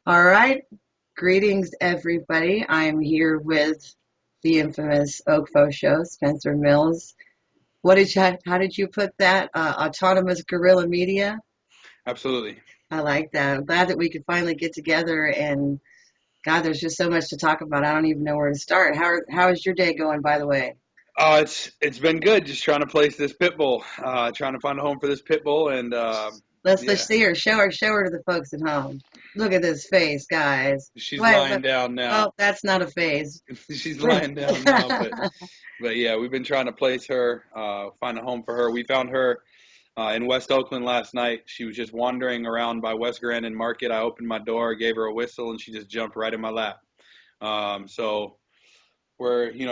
All right. Greetings, everybody. I'm here with the infamous OakFoSho, Spencer Mills. How did you put that? Autonomous guerrilla media? Absolutely. I like that. I'm glad that we could finally get together and God, there's just so much to talk about. I don't even know where to start. How is your day going, by the way? It's been good. Just trying to place this pit bull. Trying to find a home for this pit bull, and Let's yeah, see her. Show her to the folks at home. Look at this face, guys. she's Wait, lying down now. oh, that's not a face. She's lying down now, but yeah, we've been trying to place her, find a home for her. We found her in West Oakland last night. She was just wandering around by West Grand and Market. I opened my door, gave her a whistle, and she just jumped right in my lap. So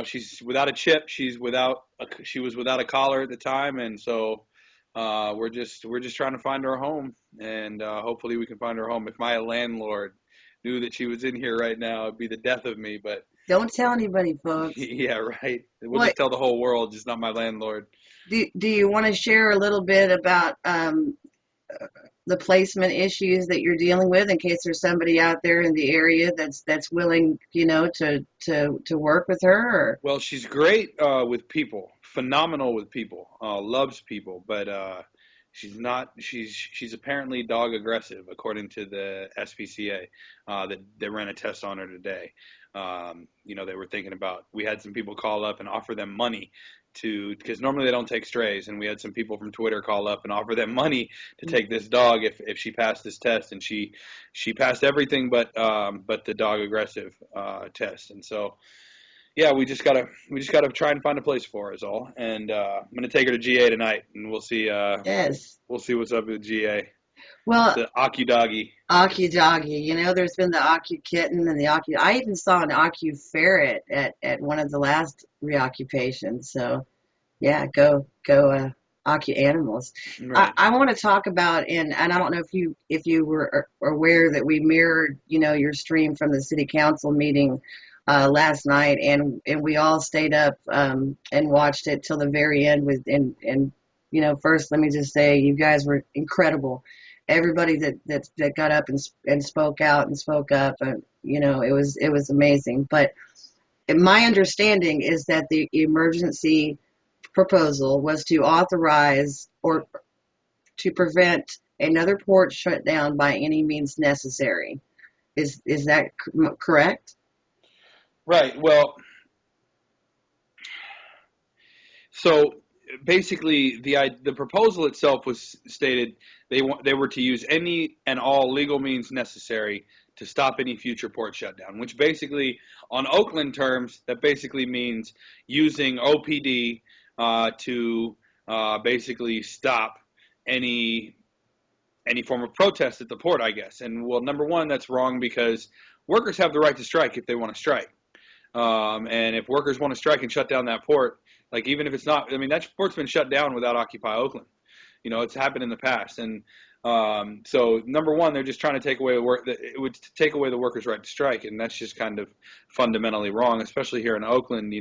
she's without a chip. She was without a collar at the time, and so we're just trying to find her a home, and hopefully we can find her a home. If my landlord knew that she was in here right now, it'd be the death of me. But Don't tell anybody, folks. yeah, right. We'll What just tell the whole world, just not my landlord. do you want to share a little bit about the placement issues that you're dealing with in case there's somebody out there in the area that's willing, to work with her or Well, she's great with people, phenomenal with people, loves people, but she's not. She's apparently dog aggressive, according to the SPCA. That they ran a test on her today. They were thinking about. We had some people call up and offer them money because normally they don't take strays, and we had some people from Twitter call up and offer them money to take this dog if she passed this test, and she passed everything but the dog aggressive test, and so. Yeah, we just gotta try and find a place for her is all. And I'm gonna take her to GA tonight, and yes. we'll see what's up with GA. Well, The Aki Doggy. Aki Doggy, there's been the Aki Kitten and the Aki. I even saw an Aki Ferret at one of the last reoccupations. So, yeah, go, Aki animals. I, Right. I want to talk about and I don't know if you were aware that we mirrored your stream from the city council meeting last night, and we all stayed up and watched it till the very end. First let me just say you guys were incredible. Everybody that got up and spoke out and spoke up, it was amazing. But my understanding is that the emergency proposal was to authorize or to prevent another port shutdown by any means necessary. Is that correct? Right. Well, so basically the proposal itself was stated they were to use any and all legal means necessary to stop any future port shutdown, which basically, on Oakland terms, that basically means using OPD to basically stop any any form of protest at the port, I guess. And well, number one, that's wrong because workers have the right to strike if they want to strike. And if workers want to strike and shut down that port, like even if it's not, I mean, that port's been shut down without Occupy Oakland. It's happened in the past. And so number one, they're just trying to take away the work. It would take away the workers' right to strike, and that's just kind of fundamentally wrong, especially here in Oakland.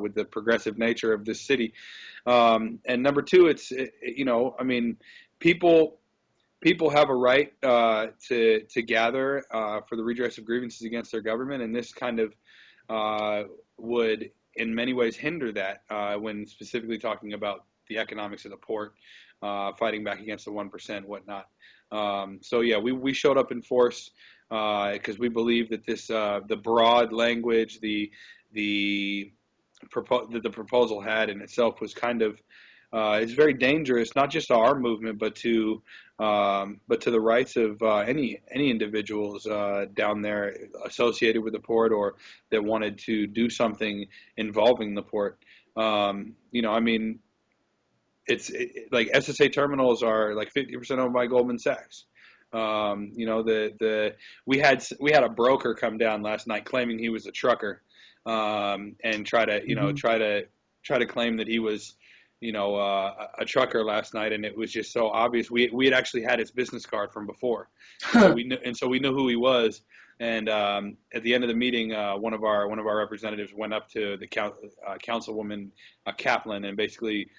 With the progressive nature of this city. And number two, I mean, people people have a right to gather for the redress of grievances against their government, and this kind of would, in many ways, hinder that when specifically talking about the economics of the port, fighting back against the 1%, whatnot. So yeah, we showed up in force because we believe that the broad language the that the proposal had in itself was kind of it's very dangerous, not just to our movement, but to the rights of any individuals down there associated with the port or that wanted to do something involving the port. I mean, like SSA terminals are like 50% owned by Goldman Sachs. The we had a broker come down last night claiming he was a trucker, and Mhm. try to claim that he was a trucker last night, and it was just so obvious. We had actually had his business card from before, and so we knew who he was. And at the end of the meeting, one of our representatives went up to the councilwoman Kaplan and basically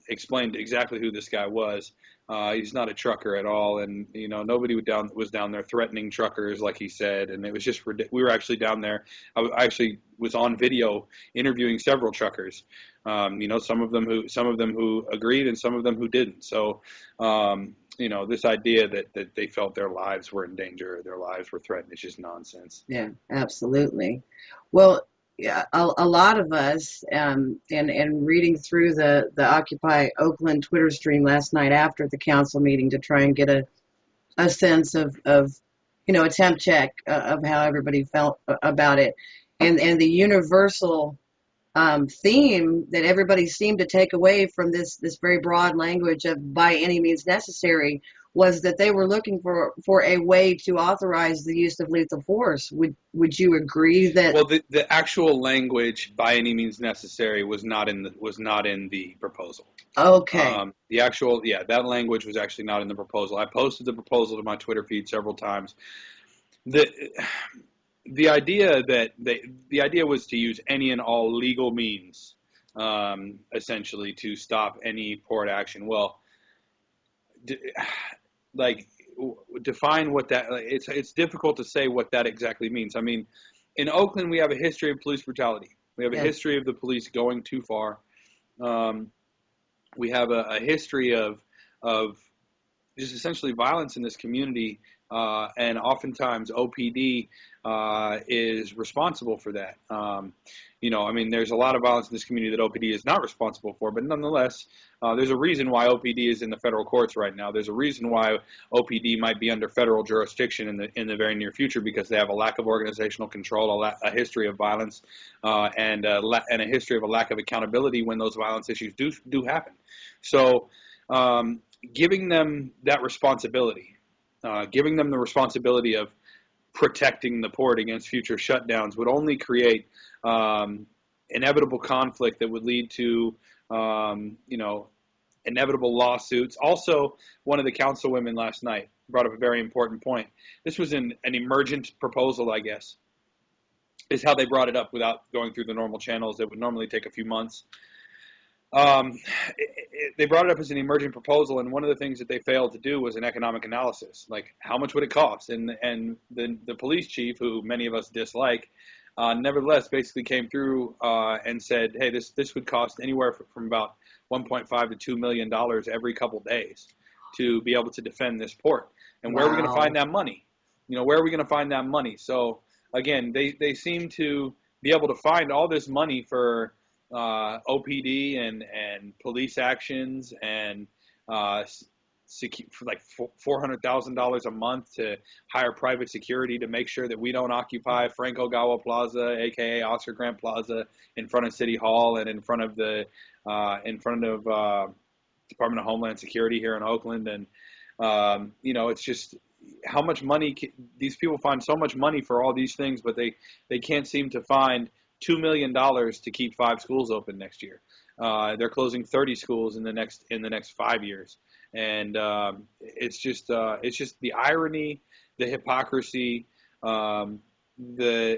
explained exactly who this guy was. He's not a trucker at all, and nobody was down there threatening truckers like he said, and it was just we were actually down there. I actually was on video interviewing several truckers. Some of them who agreed and some of them who didn't. So, this idea that they felt their lives were in danger, or their lives were threatened, is just nonsense. Yeah, absolutely. Well, yeah, a lot of us, and reading through the Occupy Oakland Twitter stream last night after the council meeting to try and get a sense of a temp check of how everybody felt about it, and the universal theme that everybody seemed to take away from this very broad language of by any means necessary was that they were looking for a way to authorize the use of lethal force. Would you agree that? Well, the actual language "by any means necessary" was not in the proposal. Okay. That language was actually not in the proposal. I posted the proposal to my Twitter feed several times. The idea was to use any and all legal means, essentially, to stop any port action. Well, define what that. It's difficult to say what that exactly means. I mean, in Oakland, we have a history of police brutality. We have a history of the police going too far. We have a history of just essentially violence in this community, and oftentimes OPD is responsible for that. There's a lot of violence in this community that OPD is not responsible for, but nonetheless, there's a reason why OPD is in the federal courts right now. There's a reason why OPD might be under federal jurisdiction in the very near future, because they have a lack of organizational control, a history of violence, and a history of a lack of accountability when those violence issues do happen. So, giving them that responsibility, giving them the responsibility of protecting the port against future shutdowns would only create inevitable conflict that would lead to inevitable lawsuits. Also, one of the councilwomen last night brought up a very important point. This was an emergent proposal, I guess, is how they brought it up without going through the normal channels that would normally take a few months. They brought it up as an emergent proposal, and one of the things that they failed to do was an economic analysis, like how much would it cost? And the police chief, who many of us dislike, nevertheless basically came through and said, hey, this would cost anywhere from about $1.5 to $2 million every couple days to be able to defend this port. And where are we going to find that money? Where are we going to find that money? So again, they seem to be able to find all this money for OPD and police actions and for like $400,000 a month to hire private security to make sure that we don't occupy Franco Gawa Plaza, aka Oscar Grant Plaza, in front of City Hall and in front of Department of Homeland Security here in Oakland. And it's just how much money these people find. So much money for all these things, but they can't seem to find $2 million to keep 5 schools open next year. They're closing 30 schools in the next 5 years, and it's just the irony, the hypocrisy, the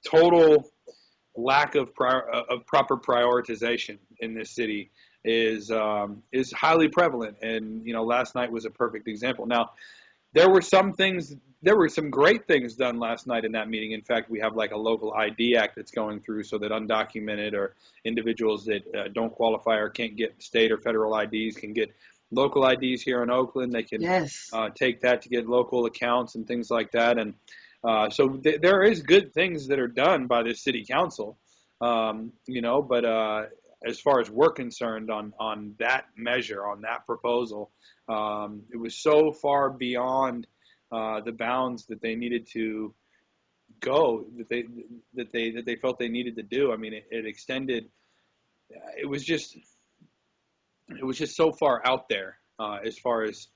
total lack of proper prioritization in this city is highly prevalent. And last night was a perfect example. Now, there were some great things done last night in that meeting. In fact, we have like a local ID act that's going through so that undocumented or individuals that don't qualify or can't get state or federal IDs can get local IDs here in Oakland. They can take that to get local accounts and things like that. And so there is good things that are done by the city council, but as far as we're concerned on that measure, on that proposal, it was so far beyond the bounds that they needed to go, that they felt they needed to do. I mean, it extended. It was just so far out there as far as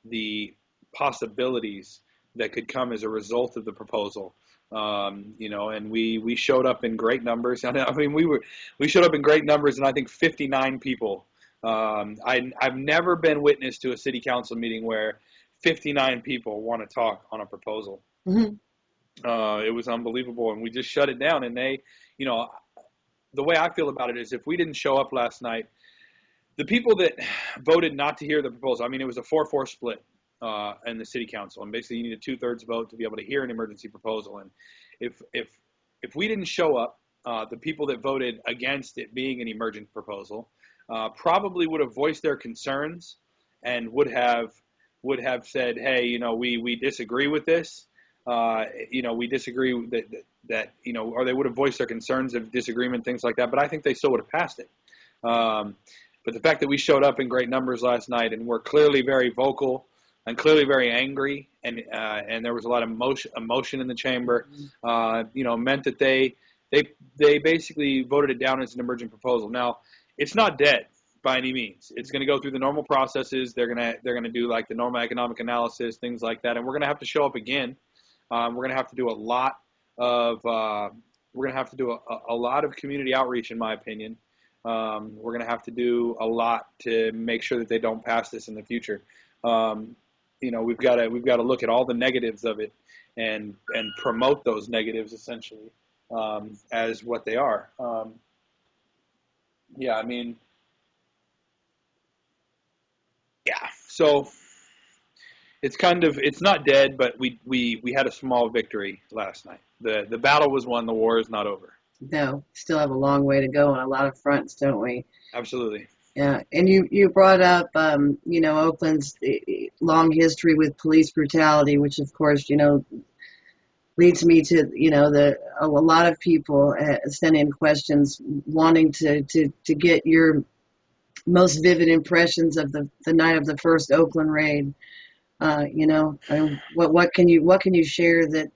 the possibilities that could come as a result of the proposal. And we showed up in great numbers. I mean, we showed up in great numbers, and I think 59 people. I've never been witness to a city council meeting where 59 people want to talk on a proposal. Mm-hmm. It was unbelievable, and we just shut it down. And they, the way I feel about it is, if we didn't show up last night, The people that voted not to hear the proposal, I mean, it was a 4-4 split in the city council, and basically you need a 2/3 vote to be able to hear an emergency proposal. And if we didn't show up, the people that voted against it being an emergent proposal probably would have voiced their concerns and would have said, hey, we disagree with this. We disagree that or they would have voiced their concerns of disagreement, things like that. But I think they still would have passed it. But the fact that we showed up in great numbers last night and were clearly very vocal and clearly very angry, and there was a lot of emotion in the chamber, meant that they basically voted it down as an emergent proposal. Now, it's not dead by any means. It's going to go through the normal processes. They're gonna do like the normal economic analysis, things like that, and we're gonna have to show up again. We're gonna have to do a lot of a lot of community outreach, in my opinion. We're going to have to do a lot to make sure that they don't pass this in the future. We've got to look at all the negatives of it and promote those negatives essentially as what they are. So it's not dead, but we had a small victory last night. The battle was won. The war is not over. No, still have a long way to go on a lot of fronts, don't we? Absolutely. Yeah, and you brought up, Oakland's long history with police brutality, which of course, leads me to, a lot of people send in questions wanting to get your most vivid impressions of the night of the first Oakland raid. What can you share that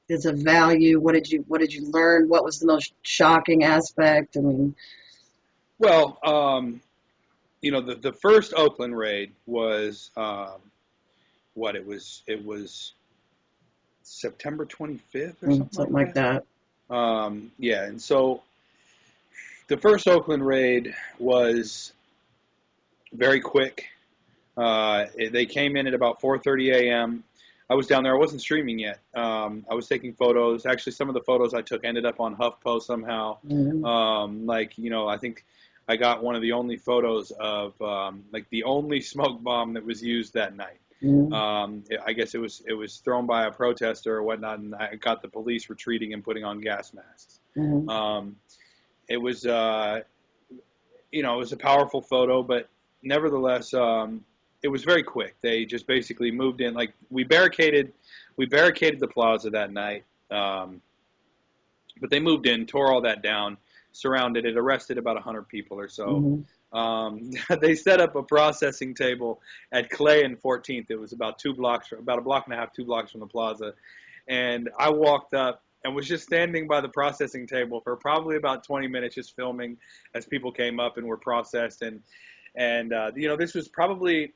is of value? What did you learn? What was the most shocking aspect? I mean, well, the first Oakland raid was it was September 25th or something like that. And so the first Oakland raid was very quick. They came in at about 4:30 a.m. I was down there. I wasn't streaming yet. I was taking photos. Actually, some of the photos I took ended up on HuffPo somehow. Mm-hmm. I think I got one of the only photos of the only smoke bomb that was used that night. Mm-hmm. I guess it was thrown by a protester or whatnot, and I got the police retreating and putting on gas masks. Mm-hmm. It was it was a powerful photo, but nevertheless, it was very quick. They just basically moved in. Like we barricaded the plaza that night, but they moved in, tore all that down, surrounded it, arrested about 100 people or so. Mm-hmm. They set up a processing table at Clay and 14th. It was about a block and a half, 2 blocks from the plaza. And I walked up and was just standing by the processing table for probably about 20 minutes, just filming as people came up and were processed. And this was probably,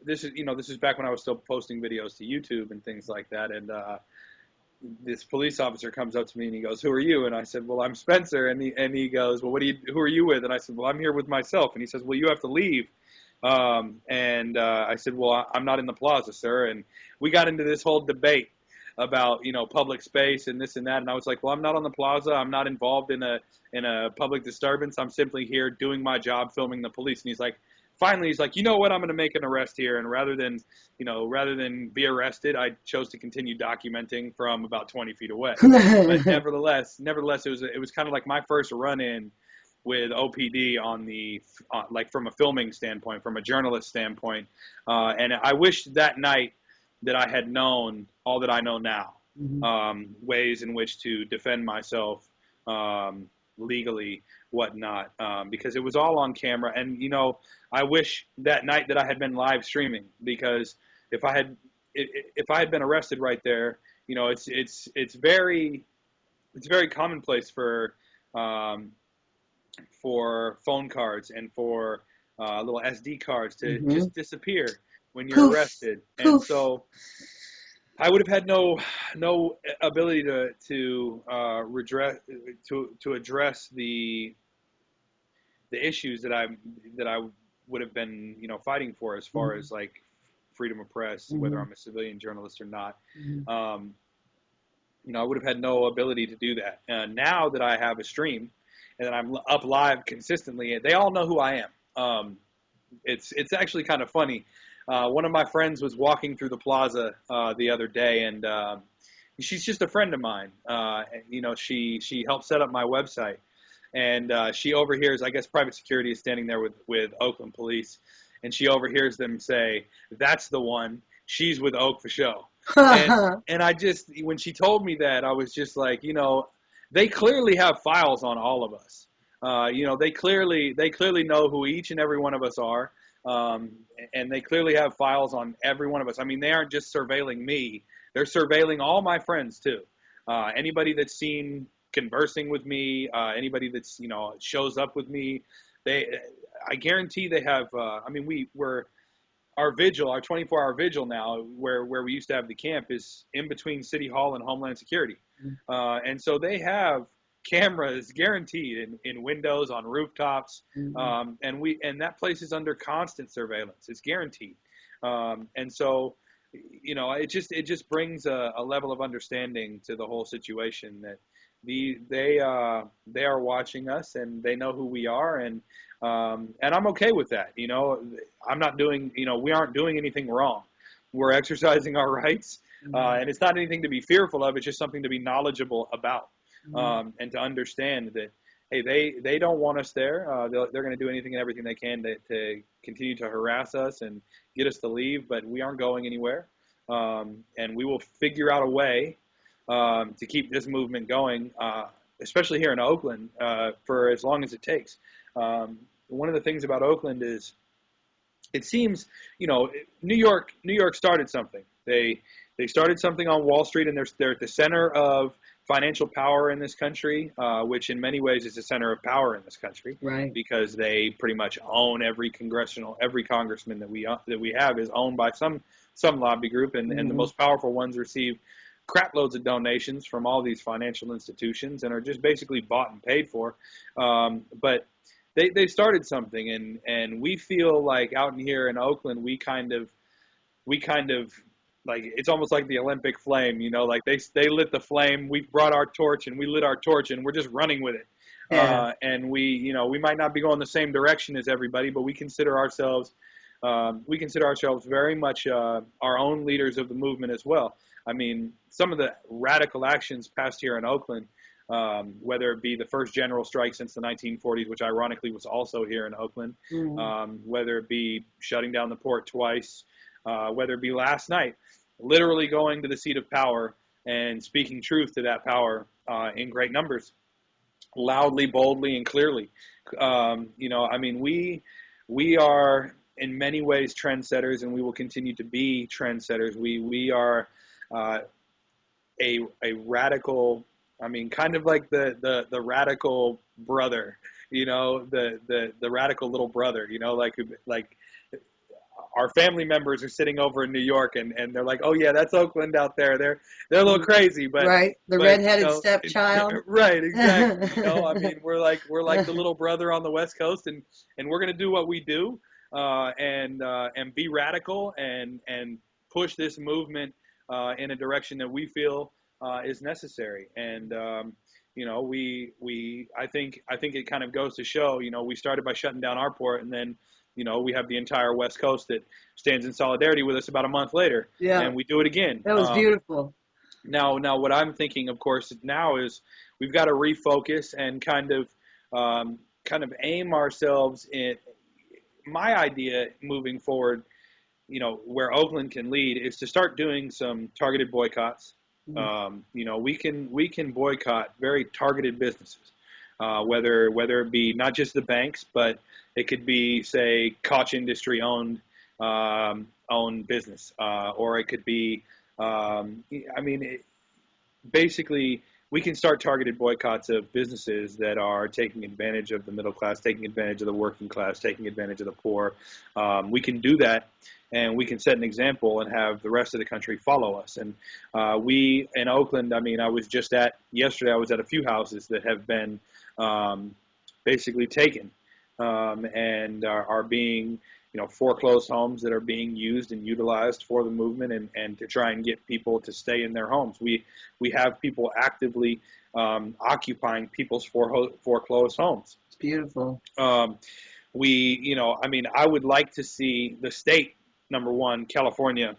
this is back when I was still posting videos to YouTube and things like that. And this police officer comes up to me and he goes, "Who are you?" And I said, "Well, I'm Spencer." And he goes, "Well, who are you with?" And I said, "Well, I'm here with myself." And he says, "Well, you have to leave." I said, "Well, I'm not in the plaza, sir." And we got into this whole debate about, public space and this and that. And I was like, "Well, I'm not on the plaza. I'm not involved in a public disturbance. I'm simply here doing my job, filming the police." And he's like, "You know what? I'm going to make an arrest here." And rather than be arrested, I chose to continue documenting from about 20 feet away. But nevertheless, it was kind of like my first run-in with OPD from a filming standpoint, from a journalist standpoint. And I wish that night that I had known all that I know now, ways in which to defend myself legally, whatnot, because it was all on camera. And, I wish that night that I had been live streaming, because if I had been arrested right there, it's very commonplace for phone cards and for little SD cards to just disappear when you're arrested. And so I would have had no ability to address the issues that I would have been fighting for, as far as like freedom of press, whether I'm a civilian journalist or not. I would have had no ability to do that. Now that I have a stream and that I'm up live consistently, they all know who I am. It's actually kind of funny. One of my friends was walking through the plaza the other day, and she's just a friend of mine. She helped set up my website, and she overhears. I guess private security is standing there with Oakland police, and she overhears them say, "That's the one. She's with OakFoSho." And I just, when she told me that, I was just like, they clearly have files on all of us. They clearly know who each and every one of us are. And they clearly have files on every one of us. I mean, they aren't just surveilling me. They're surveilling all my friends too. Anybody that's seen conversing with me, anybody that's, shows up with me, I guarantee they have, our vigil, our 24-hour vigil now, where we used to have the camp, is in between City Hall and Homeland Security. And so they have cameras guaranteed in windows, on rooftops, and that place is under constant surveillance. It's guaranteed. And so, it just brings a level of understanding to the whole situation that they are watching us, and they know who we are, and I'm okay with that. I'm not doing, we aren't doing anything wrong. We're exercising our rights, and it's not anything to be fearful of. It's just something to be knowledgeable about, and to understand that, hey, they don't want us there. They're going to do anything and everything they can to continue to harass us and get us to leave, but we aren't going anywhere, and we will figure out a way to keep this movement going, especially here in Oakland, for as long as it takes. One of the things about Oakland is, it seems, New York started something. They started something on Wall Street, and they're at the center of financial power in this country, which in many ways is the center of power in this country, Right. Because they pretty much own every congressman that we have is owned by some lobby group, and the most powerful ones receive crap loads of donations from all these financial institutions and are just basically bought and paid for. But they started something, and we feel like out in here in Oakland, we kind of like, it's almost like the Olympic flame, like they lit the flame. We brought our torch, and we lit our torch, and we're just running with it. Yeah. And we might not be going the same direction as everybody, but we consider ourselves very much our own leaders of the movement as well. I mean, some of the radical actions passed here in Oakland, whether it be the first general strike since the 1940s, which ironically was also here in Oakland, whether it be shutting down the port twice, whether it be last night, literally going to the seat of power and speaking truth to that power in great numbers, loudly, boldly, and clearly. We are in many ways trendsetters, and we will continue to be trendsetters. We are a radical, kind of like the radical brother, the radical little brother, like our family members are sitting over in New York, and they're like, oh yeah, that's Oakland out there. They're a little crazy, but right, the redheaded stepchild. Right, exactly. We're like the little brother on the West Coast, and we're gonna do what we do, and be radical and push this movement in a direction that we feel is necessary. And I think it kind of goes to show, we started by shutting down our port, and then we have the entire West Coast that stands in solidarity with us about a month later, and we do it again. That was beautiful. Now what I'm thinking, of course, now is we've got to refocus and kind of aim ourselves in. My idea moving forward, where Oakland can lead, is to start doing some targeted boycotts. We can boycott very targeted businesses, whether it be not just the banks, but it could be, say, Koch Industry owned business, or it could be, basically, we can start targeted boycotts of businesses that are taking advantage of the middle class, taking advantage of the working class, taking advantage of the poor. We can do that, and we can set an example and have the rest of the country follow us. And we in Oakland, yesterday I was at a few houses that have been basically taken, and are being, foreclosed homes that are being used and utilized for the movement, and to try and get people to stay in their homes. We have people actively occupying people's foreclosed homes. It's beautiful. I would like to see the state, number one, California.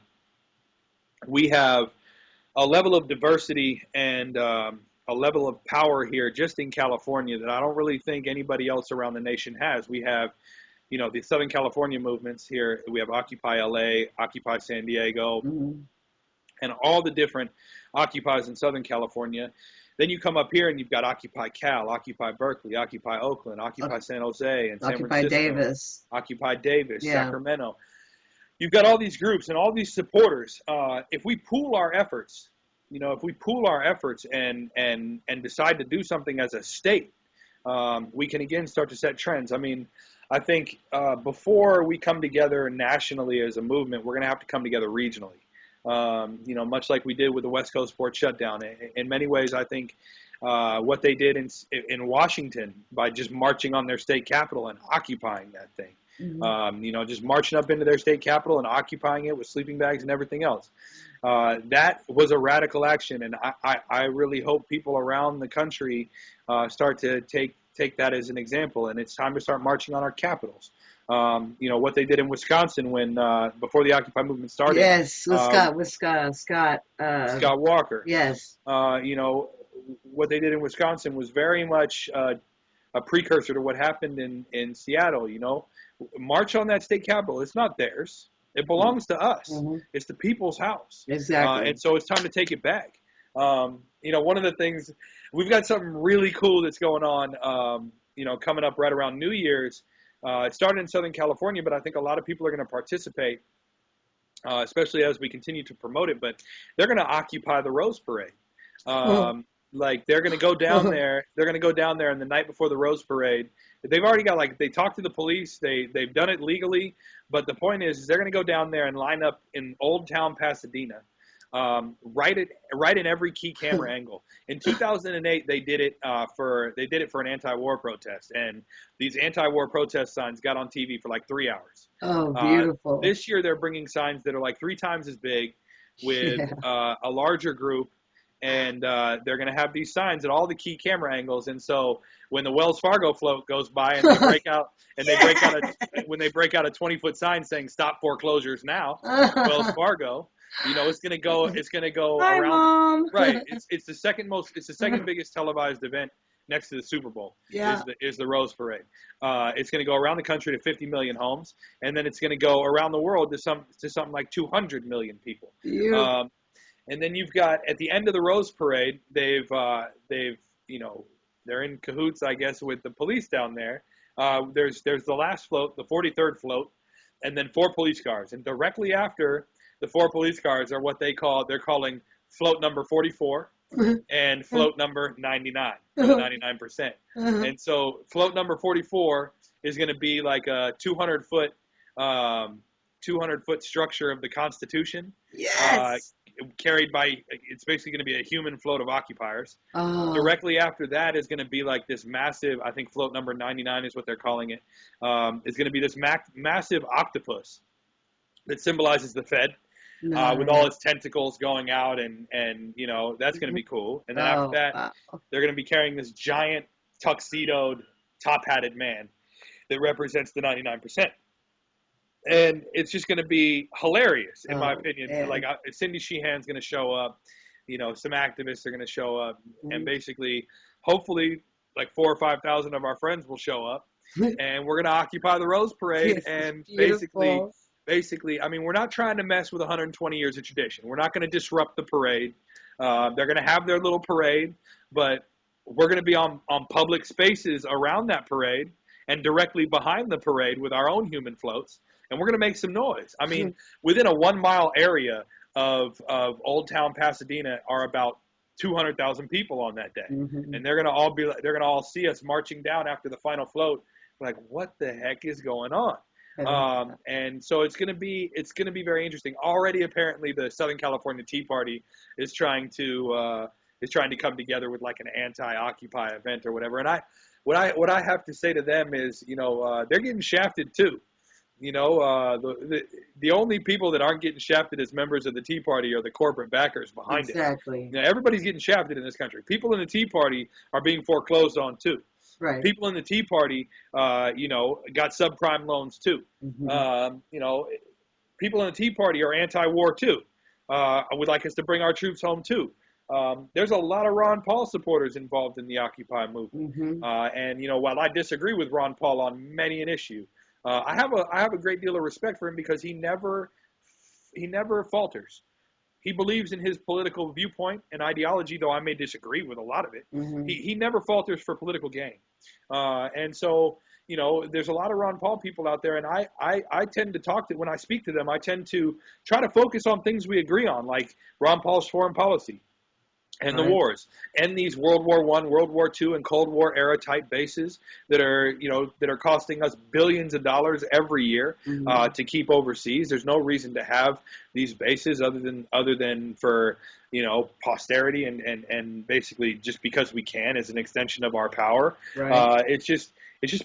We have a level of diversity and a level of power here just in California that I don't really think anybody else around the nation has. We have, the Southern California movements here. We have Occupy LA, Occupy San Diego, and all the different occupies in Southern California. Then you come up here and you've got Occupy Cal, Occupy Berkeley, Occupy Oakland, Occupy San Jose and San Occupy Francisco, Davis, Occupy Davis, yeah. Sacramento. You've got all these groups and all these supporters. If we pool our efforts, and decide to do something as a state, we can again start to set trends. I mean, I think before we come together nationally as a movement, we're going to have to come together regionally. Much like we did with the West Coast port shutdown. In many ways, I think what they did in Washington by just marching on their state capitol and occupying that thing, just marching up into their state capitol and occupying it with sleeping bags and everything else. That was a radical action, and I really hope people around the country start to take that as an example, and it's time to start marching on our capitals. What they did in Wisconsin when before the Occupy movement started. Yes, with Scott Walker. Yes. What they did in Wisconsin was very much a precursor to what happened in Seattle. March on that state capitol. It's not theirs. It belongs to us. It's the people's house. Exactly. And so it's time to take it back. One of the things, we've got something really cool that's going on, coming up right around New Year's. It started in Southern California, but I think a lot of people are going to participate, especially as we continue to promote it. But they're going to occupy the Rose Parade. Like they're going to go down there. They're going to go down there, and the night before the Rose Parade, they've already got they talked to the police. They've done it legally, but the point is they're going to go down there and line up in Old Town Pasadena. Right in every key camera angle. In 2008, they did it for an anti-war protest, and these anti-war protest signs got on TV for like 3 hours. Oh, beautiful! This year, they're bringing signs that are like 3 times as big, with a larger group, and they're going to have these signs at all the key camera angles. And so when the Wells Fargo float goes by and they break out when they break out a 20-foot sign saying "Stop foreclosures now," Wells Fargo. It's going to go Hi, around. Mom. Right. It's the second biggest televised event next to the Super Bowl. Yeah. Is the Rose Parade. It's going to go around the country to 50 million homes, and then it's going to go around the world to something like 200 million people. Yeah. And then you've got at the end of the Rose Parade, they're in cahoots, I guess, with the police down there. There's the last float, the 43rd float, and then 4 police cars, and directly after the 4 police cars are what they're calling float number 44 and float number 99, 99%. And so float number 44 is going to be like a 200-foot structure of the Constitution. Yes. Carried by, it's basically going to be a human float of occupiers. Oh. Directly after that is going to be like this massive, I think float number 99 is what they're calling it. It's going to be this massive octopus that symbolizes the Fed. With all its tentacles going out, and that's going to be cool. And then after that, they're going to be carrying this giant tuxedoed, top-hatted man that represents the 99%. And it's just going to be hilarious, in my opinion. Man. Like Cindy Sheehan's going to show up. Some activists are going to show up, and basically, hopefully, like 4,000 or 5,000 of our friends will show up, and we're going to occupy the Rose Parade, and basically, I mean, we're not trying to mess with 120 years of tradition. We're not going to disrupt the parade. They're going to have their little parade, but we're going to be on public spaces around that parade and directly behind the parade with our own human floats, and we're going to make some noise. I mean, within a 1-mile area of Old Town Pasadena are about 200,000 people on that day, and they're going to all see us marching down after the final float, like, what the heck is going on? And so it's going to be very interesting. Already, apparently, the Southern California Tea Party is trying to come together with like an anti-Occupy event or whatever. And what I have to say to them is, they're getting shafted too. The only people that aren't getting shafted as members of the Tea Party are the corporate backers behind it. Exactly. Everybody's getting shafted in this country. People in the Tea Party are being foreclosed on too. Right. People in the Tea Party, got subprime loans too. Mm-hmm. People in the Tea Party are anti-war too. Would like us to bring our troops home too. There's a lot of Ron Paul supporters involved in the Occupy movement, Mm-hmm. and while I disagree with Ron Paul on many an issue, I have a great deal of respect for him because he never falters. He believes in his political viewpoint and ideology, though I may disagree with a lot of it. Mm-hmm. He never falters for political gain, and so there's a lot of Ron Paul people out there, and I tend to talk to when I speak to them. I tend to try to focus on things we agree on, like Ron Paul's foreign policy and the Right. wars, and these World War I, World War II, and Cold War era type bases that are costing us billions of dollars every year Mm-hmm. to keep overseas. There's no reason to have these bases other than for posterity and basically just because we can as an extension of our power. Right. It's just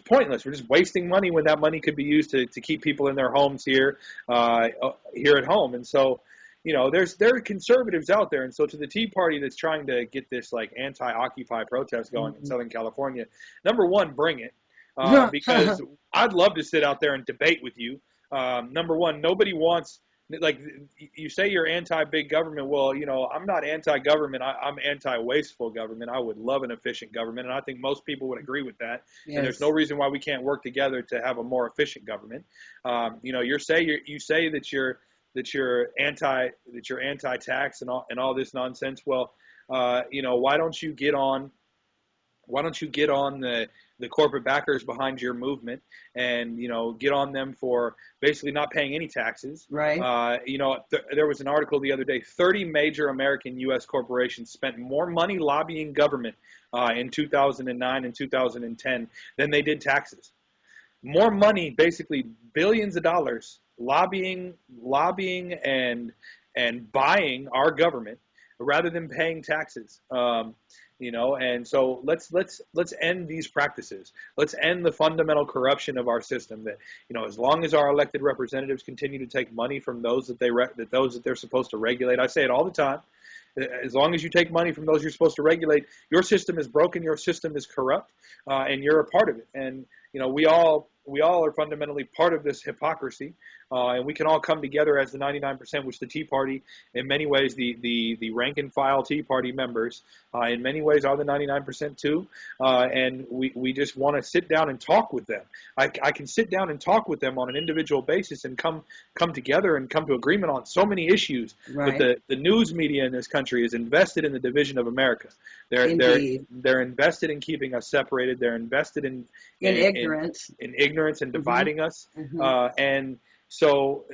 pointless. We're just wasting money when that money could be used to keep people in their homes here at home. And so there are conservatives out there, and so to the Tea Party that's trying to get this like anti-Occupy protest going in Mm-hmm. Southern California, number one, bring it, because I'd love to sit out there and debate with you. Number one, nobody wants, like, you say you're anti-big government. Well, I'm not anti-government. I'm anti-wasteful government. I would love an efficient government, and I think most people would agree with that. Yes. And there's no reason why we can't work together to have a more efficient government. You say that you're anti-tax and all this nonsense. Well, why don't you get on the corporate backers behind your movement and get on them for basically not paying any taxes. Right. There was an article the other day. 30 major American U.S. corporations spent more money lobbying government in 2009 and 2010 than they did taxes. More money, basically billions of dollars, lobbying and buying our government rather than paying taxes. And so let's end these practices. Let's end the fundamental corruption of our system. That as long as our elected representatives continue to take money from those that they're supposed to regulate. I say it all the time. As long as you take money from those you're supposed to regulate, your system is broken, your system is corrupt, and you're a part of it. And we all are fundamentally part of this hypocrisy, and we can all come together as the 99%, which the Tea Party, in many ways, the rank and file Tea Party members, in many ways are the 99% too, and we just want to sit down and talk with them. I can sit down and talk with them on an individual basis and come together and come to agreement on so many issues. Right. But the news media in this country is invested in the division of America. Indeed. They're invested in keeping us separated. They're invested in ignorance. In ignorance and dividing us. Mm-hmm. And so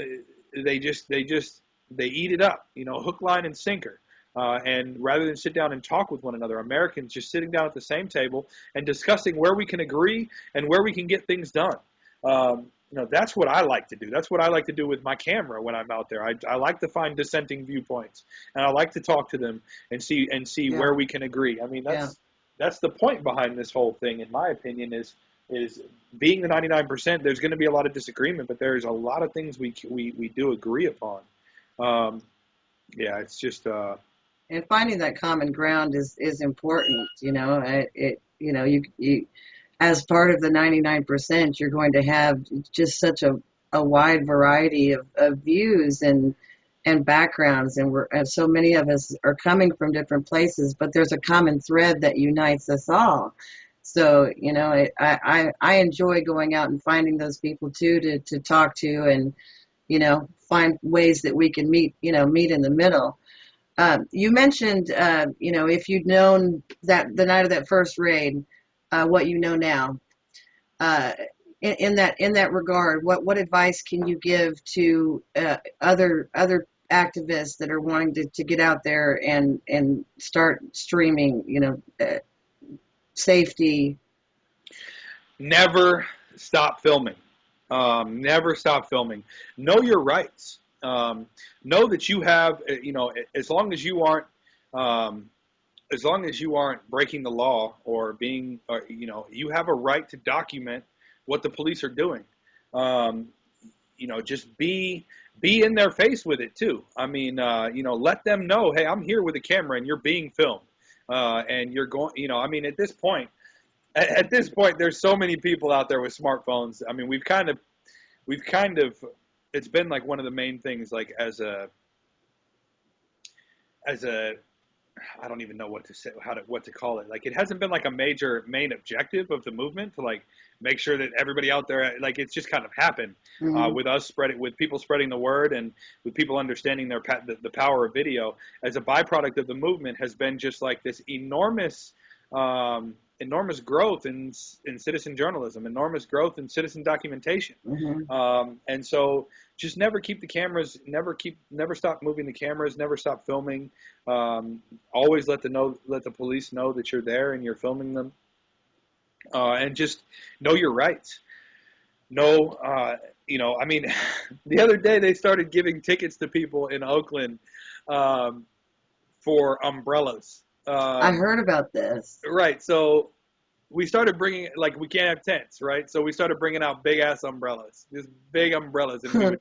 they eat it up, hook, line, and sinker. And rather than sit down and talk with one another, Americans just sitting down at the same table and discussing where we can agree and where we can get things done. That's what I like to do. That's what I like to do with my camera when I'm out there. I like to find dissenting viewpoints, and I like to talk to them and see where we can agree. I mean, that's the point behind this whole thing, in my opinion, is being the 99%. There's going to be a lot of disagreement, but there's a lot of things we do agree upon. It's just and finding that common ground is important. You as part of the 99%, you're going to have just such a wide variety of views and backgrounds, and so many of us are coming from different places, but there's a common thread that unites us all. So I enjoy going out and finding those people too to talk to, and find ways that we can meet in the middle. You mentioned if you'd known that the night of that first raid, what you know now. In that regard, what advice can you give to other activists that are wanting to get out there and start streaming? Safety. Never stop filming. Never stop filming. Know your rights. Know that you have, as long as you aren't breaking the law or you have a right to document what the police are doing. Just be in their face with it too. I mean, let them know, hey, I'm here with a camera and you're being filmed. And you're going, at this point, at this point, there's so many people out there with smartphones. I mean, we've kind of, it's been like one of the main things, like as a, I don't even know what to say, what to call it. Like, it hasn't been like a major main objective of the movement to like make sure that everybody out there, like, it's just kind of happened with us with people spreading the word and with people understanding the power of video as a byproduct of the movement has been just like this enormous, enormous growth in citizen journalism, enormous growth in citizen documentation. And so just never keep the cameras, never stop moving the cameras, never stop filming. Always let the police know that you're there and you're filming them. And just know your rights. Know, I mean, the other day they started giving tickets to people in Oakland for umbrellas. I heard about this. Right. So we started bringing, like, we can't have tents, right? So we started bringing out big ass umbrellas, these big umbrellas, and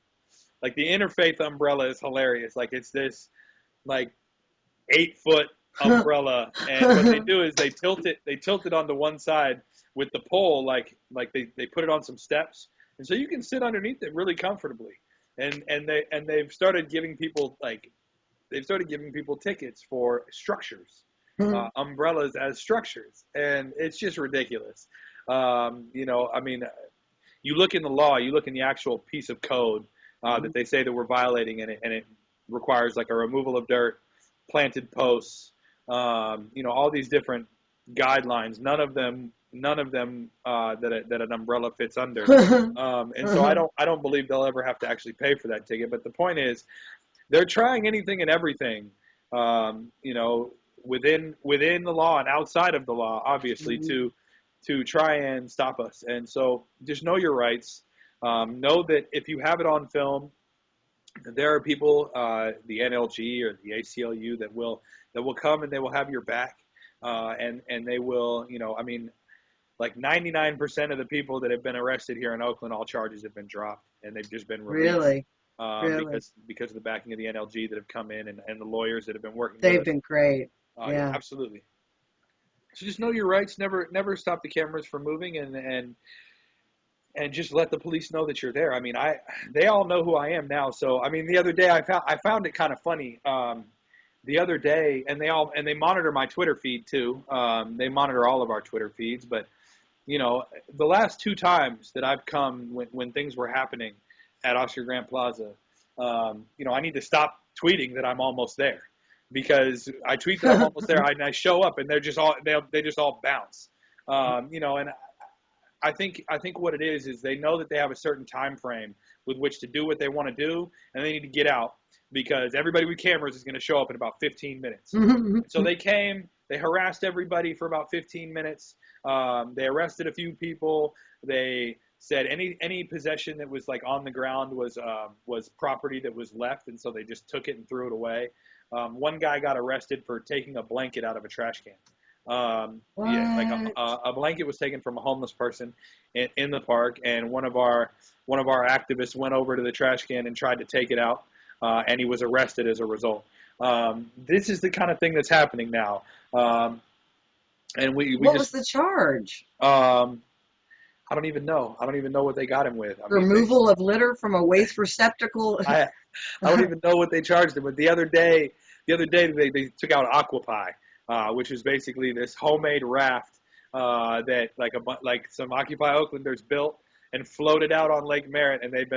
like the interfaith umbrella is hilarious. Like, it's this like 8-foot umbrella, and what they do is they tilt it onto one side with the pole, like they put it on some steps, and so you can sit underneath it really comfortably. And they've started giving people tickets for structures. Umbrellas as structures, and it's just ridiculous. I mean, you look in the law, you look in the actual piece of code that they say that we're violating, and it requires like a removal of dirt, planted posts, all these different guidelines. None of them that an umbrella fits under. And so I don't believe they'll ever have to actually pay for that ticket. But the point is, they're trying anything and everything, within the law and outside of the law, obviously, to try and stop us. And so just know your rights. Know that if you have it on film, there are people, the NLG or the ACLU that will come and they will have your back, and they will, I mean, like 99% of the people that have been arrested here in Oakland, all charges have been dropped and they've just been released. Really? Because of the backing of the NLG that have come in and the lawyers that have been working. They've been great. Yeah, absolutely. So just know your rights. Never stop the cameras from moving, and just let the police know that you're there. I mean, they all know who I am now. So I mean, the other day I found it kind of funny. The other day, and they monitor my Twitter feed too. They monitor all of our Twitter feeds, but the last 2 times that I've come when things were happening at Oscar Grant Plaza, I need to stop tweeting that I'm almost there, because I tweet that I'm almost there and I show up and they just all bounce. And I think what it is they know that they have a certain time frame with which to do what they want to do, and they need to get out because everybody with cameras is going to show up in about 15 minutes. So they came, they harassed everybody for about 15 minutes. They arrested a few people. They said any possession that was like on the ground was property that was left, and so they just took it and threw it away. One guy got arrested for taking a blanket out of a trash can. A blanket was taken from a homeless person in the park, and one of our activists went over to the trash can and tried to take it out, and he was arrested as a result. This is the kind of thing that's happening now. And what was the charge? I don't even know. I don't even know what they got him with. Removal of litter from a waste receptacle. I don't even know what they charged him with. The other day they took out Occupy, which is basically this homemade raft that like some Occupy Oaklanders built and floated out on Lake Merritt, and they've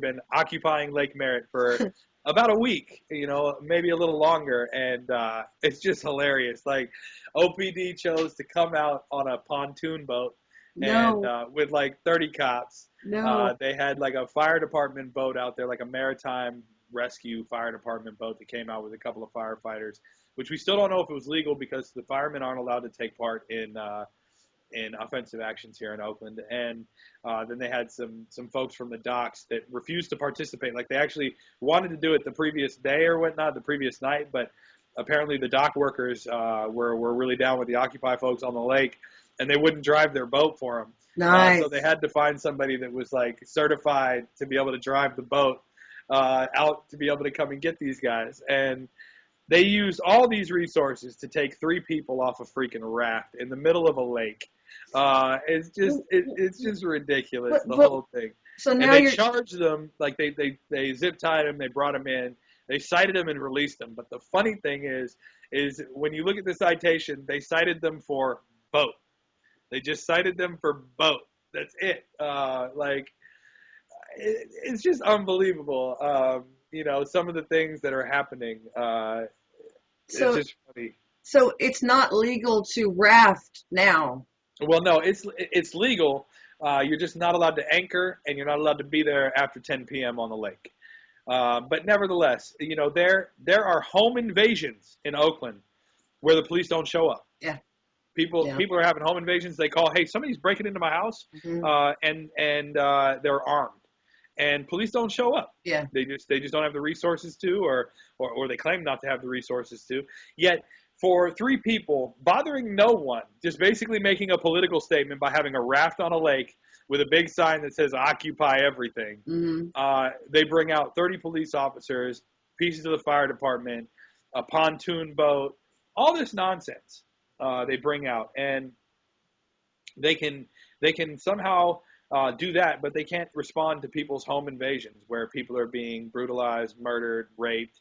been occupying Lake Merritt for about a week, maybe a little longer, and it's just hilarious. Like, OPD chose to come out on a pontoon boat. And with like 30 cops. They had like a fire department boat out there, like a maritime rescue fire department boat that came out with a couple of firefighters, which we still don't know if it was legal because the firemen aren't allowed to take part in offensive actions here in Oakland. And then they had some folks from the docks that refused to participate. Like, they actually wanted to do it the previous day or whatnot, the previous night, but apparently the dock workers were really down with the Occupy folks on the lake, and they wouldn't drive their boat for them. Nice. So they had to find somebody that was like certified to be able to drive the boat out to be able to come and get these guys. And They used all these resources to take 3 people off a freaking raft in the middle of a lake. It's just ridiculous, the whole thing. So And now they you're charged them, like they zip tied them, they brought them in, they cited them and released them. But the funny thing is when you look at the citation, they cited them for boat. They just cited them for boat. That's it. It's just unbelievable. Some of the things that are happening. It's so just funny. so it's not legal to raft now. Well, no, it's legal. You're just not allowed to anchor, and you're not allowed to be there after 10 p.m. on the lake. But nevertheless, there are home invasions in Oakland where the police don't show up. Yeah. People are having home invasions. They call, hey, somebody's breaking into my house, and they're armed, and police don't show up. Yeah. They just don't have the resources to, or they claim not to have the resources to. Yet for 3 people, bothering no one, just basically making a political statement by having a raft on a lake with a big sign that says "Occupy everything." They bring out 30 police officers, pieces of the fire department, a pontoon boat, all this nonsense. They bring out, and they can somehow do that, but they can't respond to people's home invasions where people are being brutalized, murdered, raped,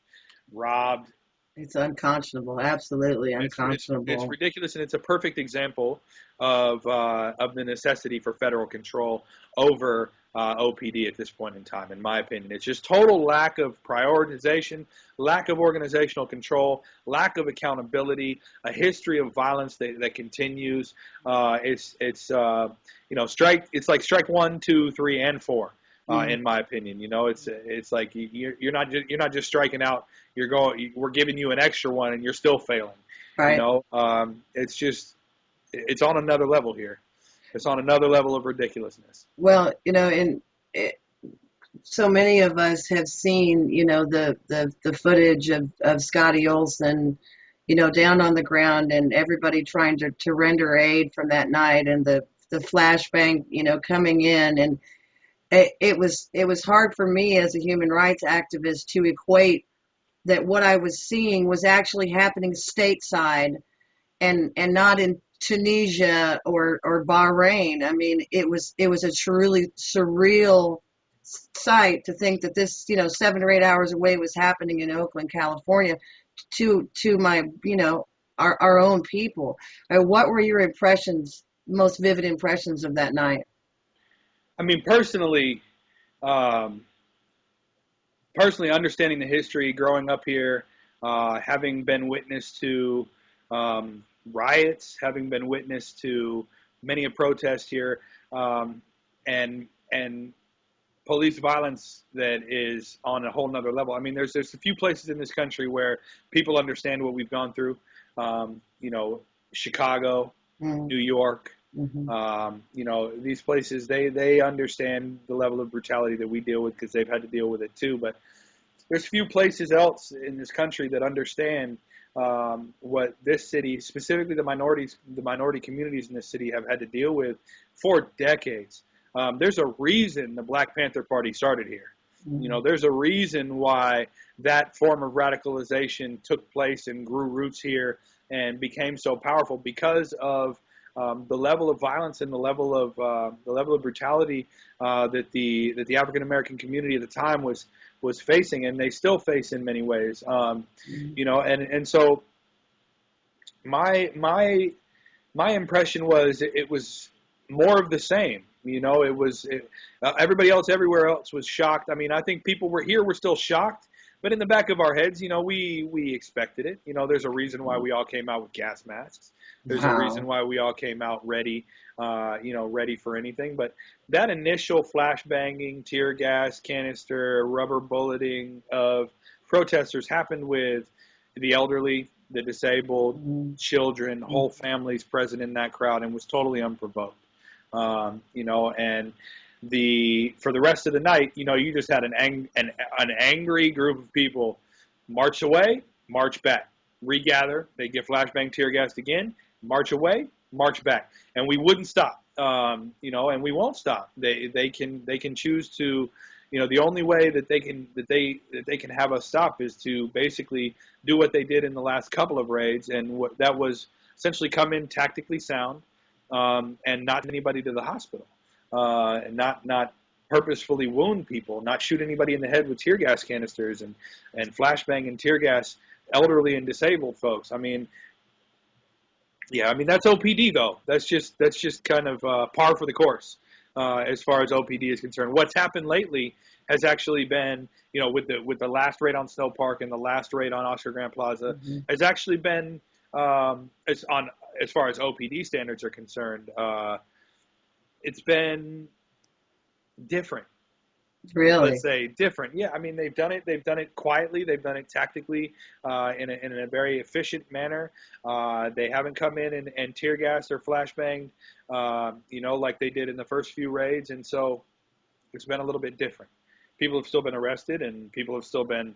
robbed. It's unconscionable, absolutely unconscionable. It's ridiculous, and it's a perfect example of the necessity for federal control over OPD at this point in time, in my opinion. It's just total lack of prioritization, lack of organizational control, lack of accountability, a history of violence that continues. It's like strike 1, 2, 3, and 4. In my opinion, it's like you're not just striking out. We're giving you an extra one, and you're still failing. Right. It's on another level here. It's on another level of ridiculousness. Well, so many of us have seen, the footage of Scotty Olson, down on the ground, and everybody trying to render aid from that night, and the flashbang, coming in, and it was hard for me as a human rights activist to equate that what I was seeing was actually happening stateside and not in Tunisia or Bahrain. I mean, it was a truly surreal sight to think that this, 7 or 8 hours away was happening in Oakland, California to my, our own people. What were your most vivid impressions of that night? I mean, personally understanding the history, growing up here, having been witness to riots, having been witness to many a protest here, and police violence that is on a whole nother level. I mean, there's a few places in this country where people understand what we've gone through. Chicago, New York. These places, they understand the level of brutality that we deal with because they've had to deal with it too. But there's few places else in this country that understand what this city, specifically the minority communities in this city, have had to deal with for decades. There's a reason the Black Panther Party started here. There's a reason why that form of radicalization took place and grew roots here and became so powerful because of the level of violence and the level of brutality that the African American community at the time was facing, and they still face in many ways. And so my impression was it was more of the same. Everybody else everywhere else was shocked. I mean, I think people were still shocked. But in the back of our heads, we expected it. There's a reason why we all came out with gas masks. There's a reason why we all came out ready for anything. But that initial flashbanging, tear gas, canister, rubber bulleting of protesters happened with the elderly, the disabled, children, whole families present in that crowd, and was totally unprovoked. And for the rest of the night, you just had an angry group of people march away, march back, regather. They get flashbang tear gassed again, march away, march back, and we wouldn't stop. And we won't stop. They can choose to, the only way that they can have us stop is to basically do what they did in the last couple of raids, and what that was essentially come in tactically sound, and not send anybody to the hospital, and not purposefully wound people, not shoot anybody in the head with tear gas canisters and flashbang and tear gas elderly and disabled folks. I mean, yeah, I mean that's OPD though. That's just kind of par for the course as far as OPD is concerned. What's happened lately has actually been, with the last raid on Snow Park and the last raid on Oscar Grant Plaza, Mm-hmm. has actually been as far as OPD standards are concerned, it's been different. Really? Let's say different. Yeah, I mean they've done it quietly, they've done it tactically, in a very efficient manner. They haven't come in and tear gassed or flashbanged, like they did in the first few raids, and so it's been a little bit different. People have still been arrested, and people have still been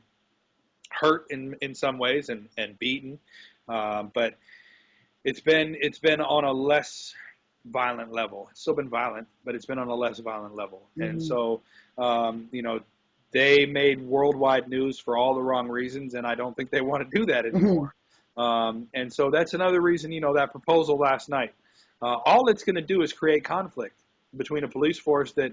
hurt in some ways and beaten, but it's been on a less violent level. It's still been violent, but it's been on a less violent level. Mm-hmm. And so, they made worldwide news for all the wrong reasons, and I don't think they want to do that anymore. Mm-hmm. And so that's another reason, that proposal last night, all it's going to do is create conflict between a police force that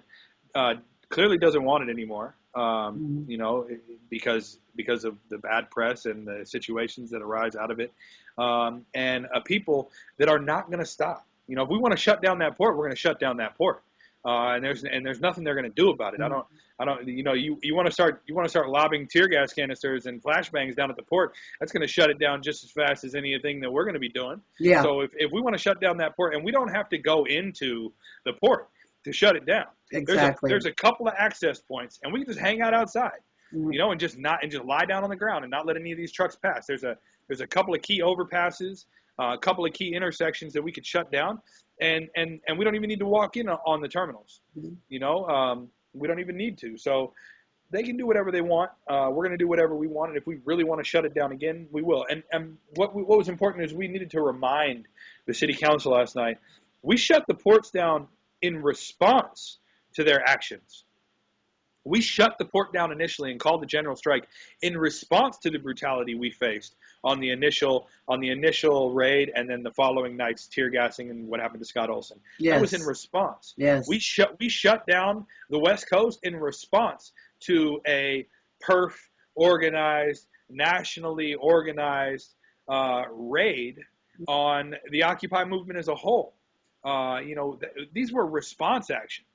clearly doesn't want it anymore, mm-hmm. Because of the bad press and the situations that arise out of it, and people that are not going to stop. If we want to shut down that port, we're going to shut down that port, and there's nothing they're going to do about it. Mm-hmm. I don't. You want to start lobbing tear gas canisters and flashbangs down at the port. That's going to shut it down just as fast as anything that we're going to be doing. Yeah. So if we want to shut down that port, and we don't have to go into the port to shut it down. Exactly. There's a couple of access points, and we can just hang out outside, mm-hmm. and just lie down on the ground and not let any of these trucks pass. There's a couple of key overpasses, a couple of key intersections that we could shut down, and we don't even need to walk in on the terminals. Mm-hmm. We don't even need to. So they can do whatever they want. We're going to do whatever we want, and if we really want to shut it down again, we will. And what was important is we needed to remind the city council last night, we shut the ports down in response to their actions. We shut the port down initially and called the general strike in response to the brutality we faced on the initial raid, and then the following night's tear gassing and what happened to Scott Olson. Yes. That was in response. Yes. We shut down the West Coast in response to a perf organized, nationally organized raid on the Occupy movement as a whole. These were response actions.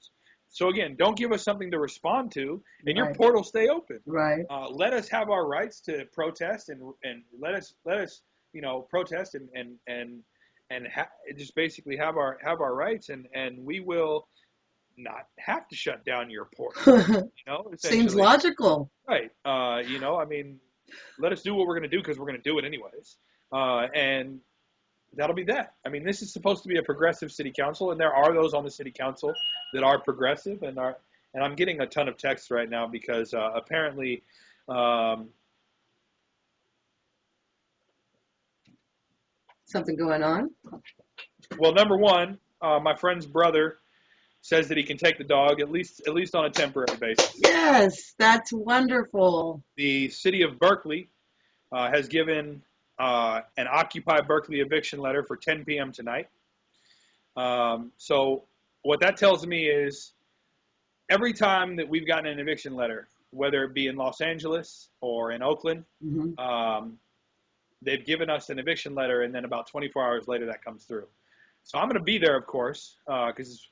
So again, don't give us something to respond to, and your portal stay open. Right. Let us have our rights to protest, and let us protest and just basically have our rights, and we will not have to shut down your port. Seems logical. Right. I mean, let us do what we're going to do because we're going to do it anyways. And that'll be that. I mean, this is supposed to be a progressive city council, and there are those on the city council that are progressive, and I'm getting a ton of texts right now because apparently something going on. Well, number one, my friend's brother says that he can take the dog at least on a temporary basis. Yes, that's wonderful. The city of Berkeley has given an Occupy Berkeley eviction letter for 10 p.m. tonight. So what that tells me is every time that we've gotten an eviction letter, whether it be in Los Angeles or in Oakland, mm-hmm. They've given us an eviction letter, and then about 24 hours later that comes through. So I'm going to be there, of course, because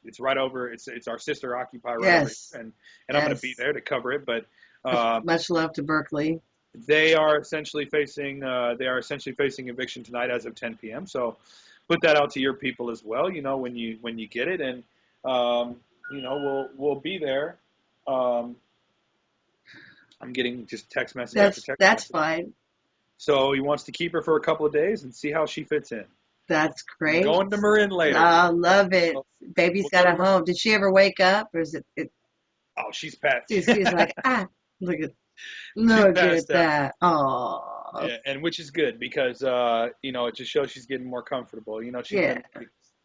it's right over. It's our sister Occupy right yes. over, and I'm going to be there to cover it. But much love to Berkeley. They are essentially facing eviction tonight as of 10 p.m. So put that out to your people as well. When you get it, and we'll be there. I'm getting just text message after text. That's message. Fine. So he wants to keep her for a couple of days and see how she fits in. That's great. Going to Marin later. I love it. Baby's got a home. Did she ever wake up, or is it? Oh, she's past. She's like, look at. Look at that. Oh. Yeah, and which is good because it just shows she's getting more comfortable. She's been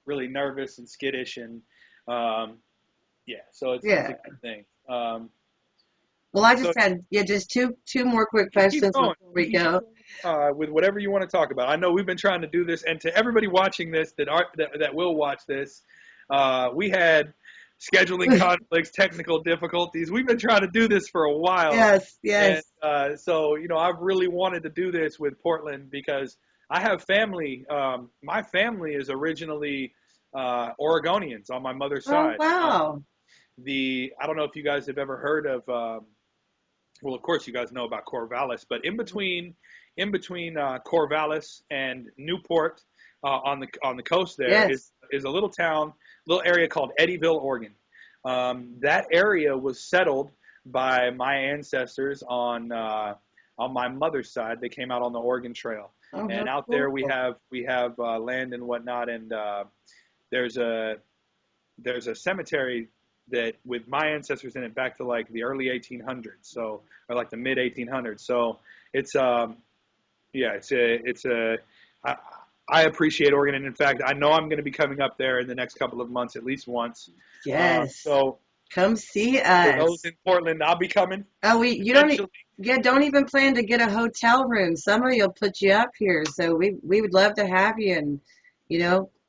really nervous and skittish, and so it's a good thing. Well, I So just had just two more quick just keep questions going. before we Keep go. going with whatever you want to talk about. I know we've been trying to do this, and to everybody watching this that will watch this, we had scheduling conflicts, technical difficulties. We've been trying to do this for a while, Yes, and yes. so I've really wanted to do this with Portland because I have family. My family is originally Oregonians on my mother's Oh, side. wow. I don't know if you guys have ever heard of. Well, of course, you guys know about Corvallis, but in between Corvallis and Newport on the coast there is Yes. is a little town, little area called Eddyville, Oregon. That area was settled by my ancestors on my mother's side. They came out on the Oregon Trail, Oh, and how out there cool. we have land and whatnot, and there's a there's a cemetery that with my ancestors in it back to like the early 1800s, so or like the mid 1800s. So it's yeah, it's a I, I appreciate Oregon, and in fact, I know I'm going to be coming up there in the next couple of months, at least once. Yes. So Come see for those us. in Portland, I'll be coming Oh, you don't eventually. don't even plan to get a hotel room. Somebody will put you up here. So we would love to have you and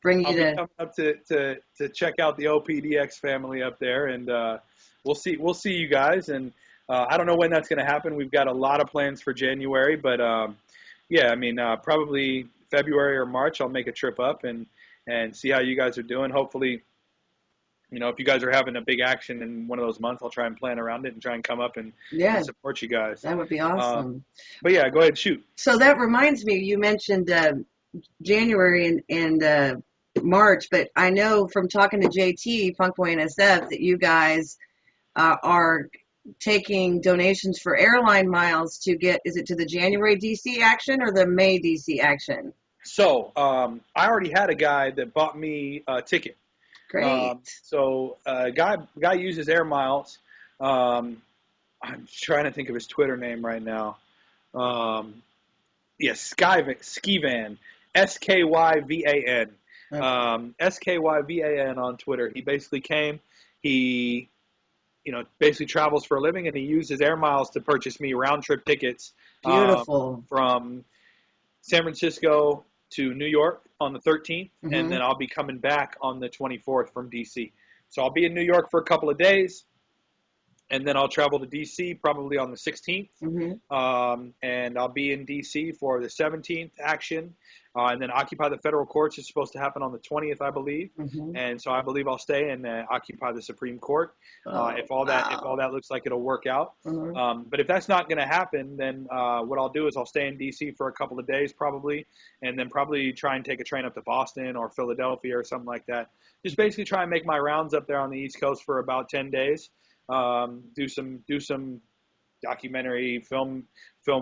bring you I'll be to. coming up to check out the OPDX family up there, and we'll see you guys. And I don't know when that's going to happen. We've got a lot of plans for January, but yeah, I mean probably February or March. I'll make a trip up and see how you guys are doing. Hopefully, if you guys are having a big action in one of those months, I'll try and plan around it and try and come up and Yeah, support you guys. that would be Um, awesome. but yeah, go ahead, shoot. So that reminds me, you mentioned January and March, but I know from talking to JT Funkboy NSF that you guys are taking donations for airline miles to get. Is it to the January DC action or the May DC action? So I already had a guy that bought me a ticket. Great. So guy uses air miles. I'm trying to think of his Twitter name right now. Um, yes, Skyvan, Skyvan, Okay. Skyvan on Twitter. He basically came. He basically travels for a living, and he uses air miles to purchase me round trip tickets Beautiful. from San Francisco to New York on the 13th, and Hmm. then I'll be coming back on the 24th from DC. So I'll be in New York for a couple of days, and then I'll travel to DC probably on the 16th, Hmm. and I'll be in DC for the 17th action, and then Occupy the Federal Courts is supposed to happen on the 20th, I believe, Hmm. and so I believe I'll stay and occupy the Supreme Court Oh, if all wow. that looks like it'll work out. Hmm. But if that's not going to happen, then what I'll do is I'll stay in DC for a couple of days probably, and then probably try and take a train up to Boston or Philadelphia or something like that. Just basically try and make my rounds up there on the East Coast for about 10 days. Do some documentary film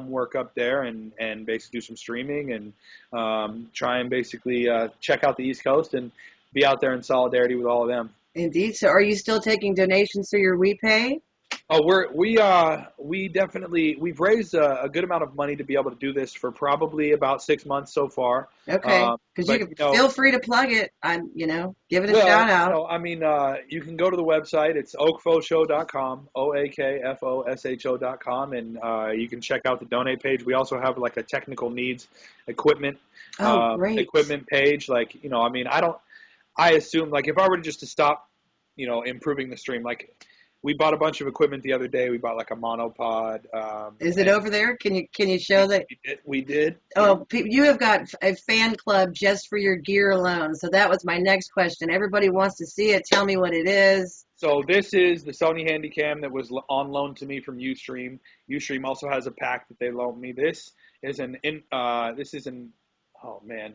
work up there, and basically do some streaming and try and basically check out the East Coast and be out there in solidarity with all of them. Indeed. So are you still taking donations through your WePay? Oh, we definitely we've raised a good amount of money to be able to do this for probably about 6 months so far. Okay. Because you But can feel free to plug it. Give it a well, shout out. I mean, you can go to the website. It's oakfosho.com, OAKFOSHO.com, and you can check out the donate page. We also have like a technical needs equipment Oh, great. equipment page. Like, I mean, I assume like if I were to stop, improving the stream, like we bought a bunch of equipment the other day. We bought like a monopod. Is it And over there? Can you show we, that? we did. We did. Oh, you have got a fan club just for your gear alone. So that was my next question. Everybody wants to see it. Tell me what it is. So this is the Sony Handycam that was on loan to me from Ustream. Ustream also has a pack that they loaned me. This is an oh man,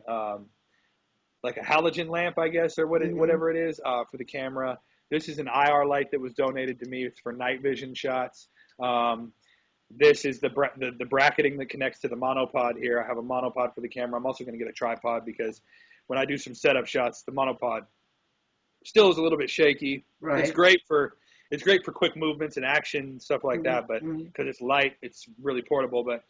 like a halogen lamp, I guess, or Hmm. whatever it is for the camera. This is an IR light that was donated to me. It's for night vision shots. Um, this is the bracketing that connects to the monopod here. I have a monopod for the camera. I'm also going to get a tripod because when I do some setup shots, the monopod still is a little bit shaky. It's Right. great for quick movements and action stuff like Hmm. that, but Hmm. because it's light, it's really portable. But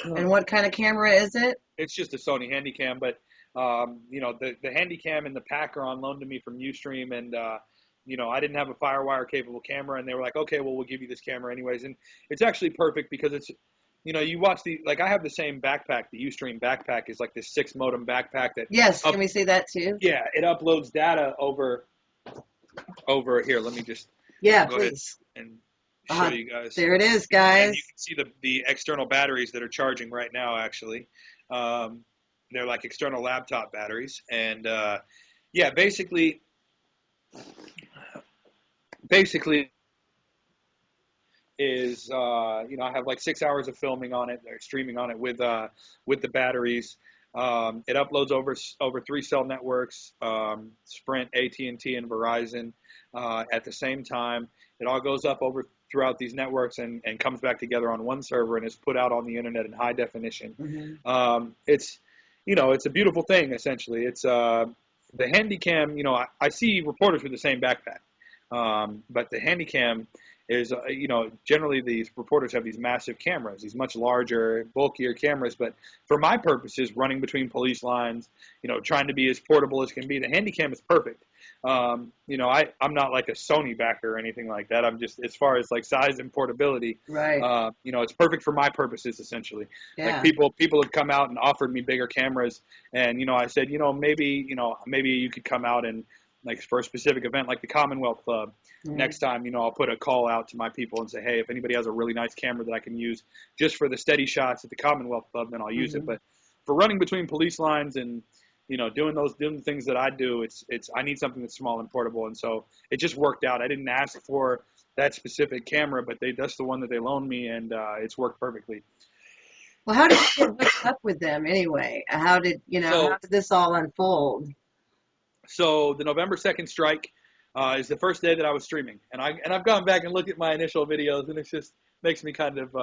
And what kind of camera is it? it's just a Sony Handycam. But the Handycam and the pack are on loan to me from Ustream, and I didn't have a FireWire capable camera, and they were like, okay, well, we'll give you this camera anyways. And it's actually perfect because it's, you watch I have the same backpack. The Ustream backpack is like this 6 modem backpack that. Yes, can we see that too? Yeah, it uploads data over here. Let me just Yeah, go please. ahead and show you guys. There it is, guys. And you can see the external batteries that are charging right now, actually. They're like external laptop batteries. And, yeah, basically is, I have like 6 hours of filming on it, or streaming on it with the batteries. It uploads over 3 cell networks, Sprint, AT&T, and Verizon at the same time. It all goes up throughout these networks and comes back together on one server and is put out on the internet in high definition. Mm-hmm. It's a beautiful thing, essentially. It's the Handycam. I see reporters with the same backpack, but the Handycam is, generally these reporters have these massive cameras, these much larger, bulkier cameras. But for my purposes, running between police lines, trying to be as portable as can be, the Handycam is perfect. I'm not like a Sony backer or anything like that. I'm just, as far as like size and portability, right. It's perfect for my purposes, essentially. Yeah. Like people have come out and offered me bigger cameras, and I said, maybe you could come out and, like, for a specific event like the Commonwealth Club, next time, I'll put a call out to my people and say, hey, if anybody has a really nice camera that I can use just for the steady shots at the Commonwealth Club, then I'll use it. But for running between police lines and, doing the things that I do, I need something that's small and portable. And so it just worked out. I didn't ask for that specific camera, but that's the one that they loaned me, and it's worked perfectly. Well, how did you get hooked up with them anyway? How did this all unfold? So the November 2nd strike is the first day that I was streaming, and I've gone back and looked at my initial videos, and it just makes me kind of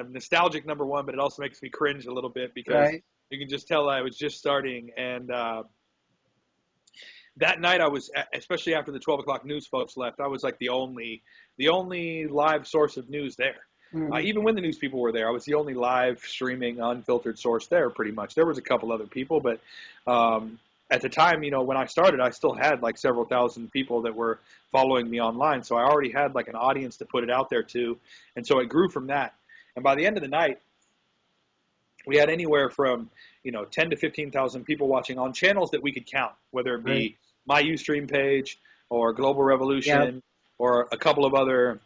nostalgic, number one, but it also makes me cringe a little bit because you can just tell I was just starting. And that night I was, especially after the 12 o'clock news folks left, I was like the only live source of news there. Even when the news people were there, I was the only live streaming, unfiltered source there, pretty much. There was a couple other people, but at the time, when I started, I still had like several thousand people that were following me online. So I already had like an audience to put it out there to. And so it grew from that. And by the end of the night, we had anywhere from, 10 to 15,000 people watching on channels that we could count, whether it be my Ustream page or Global Revolution or a couple of other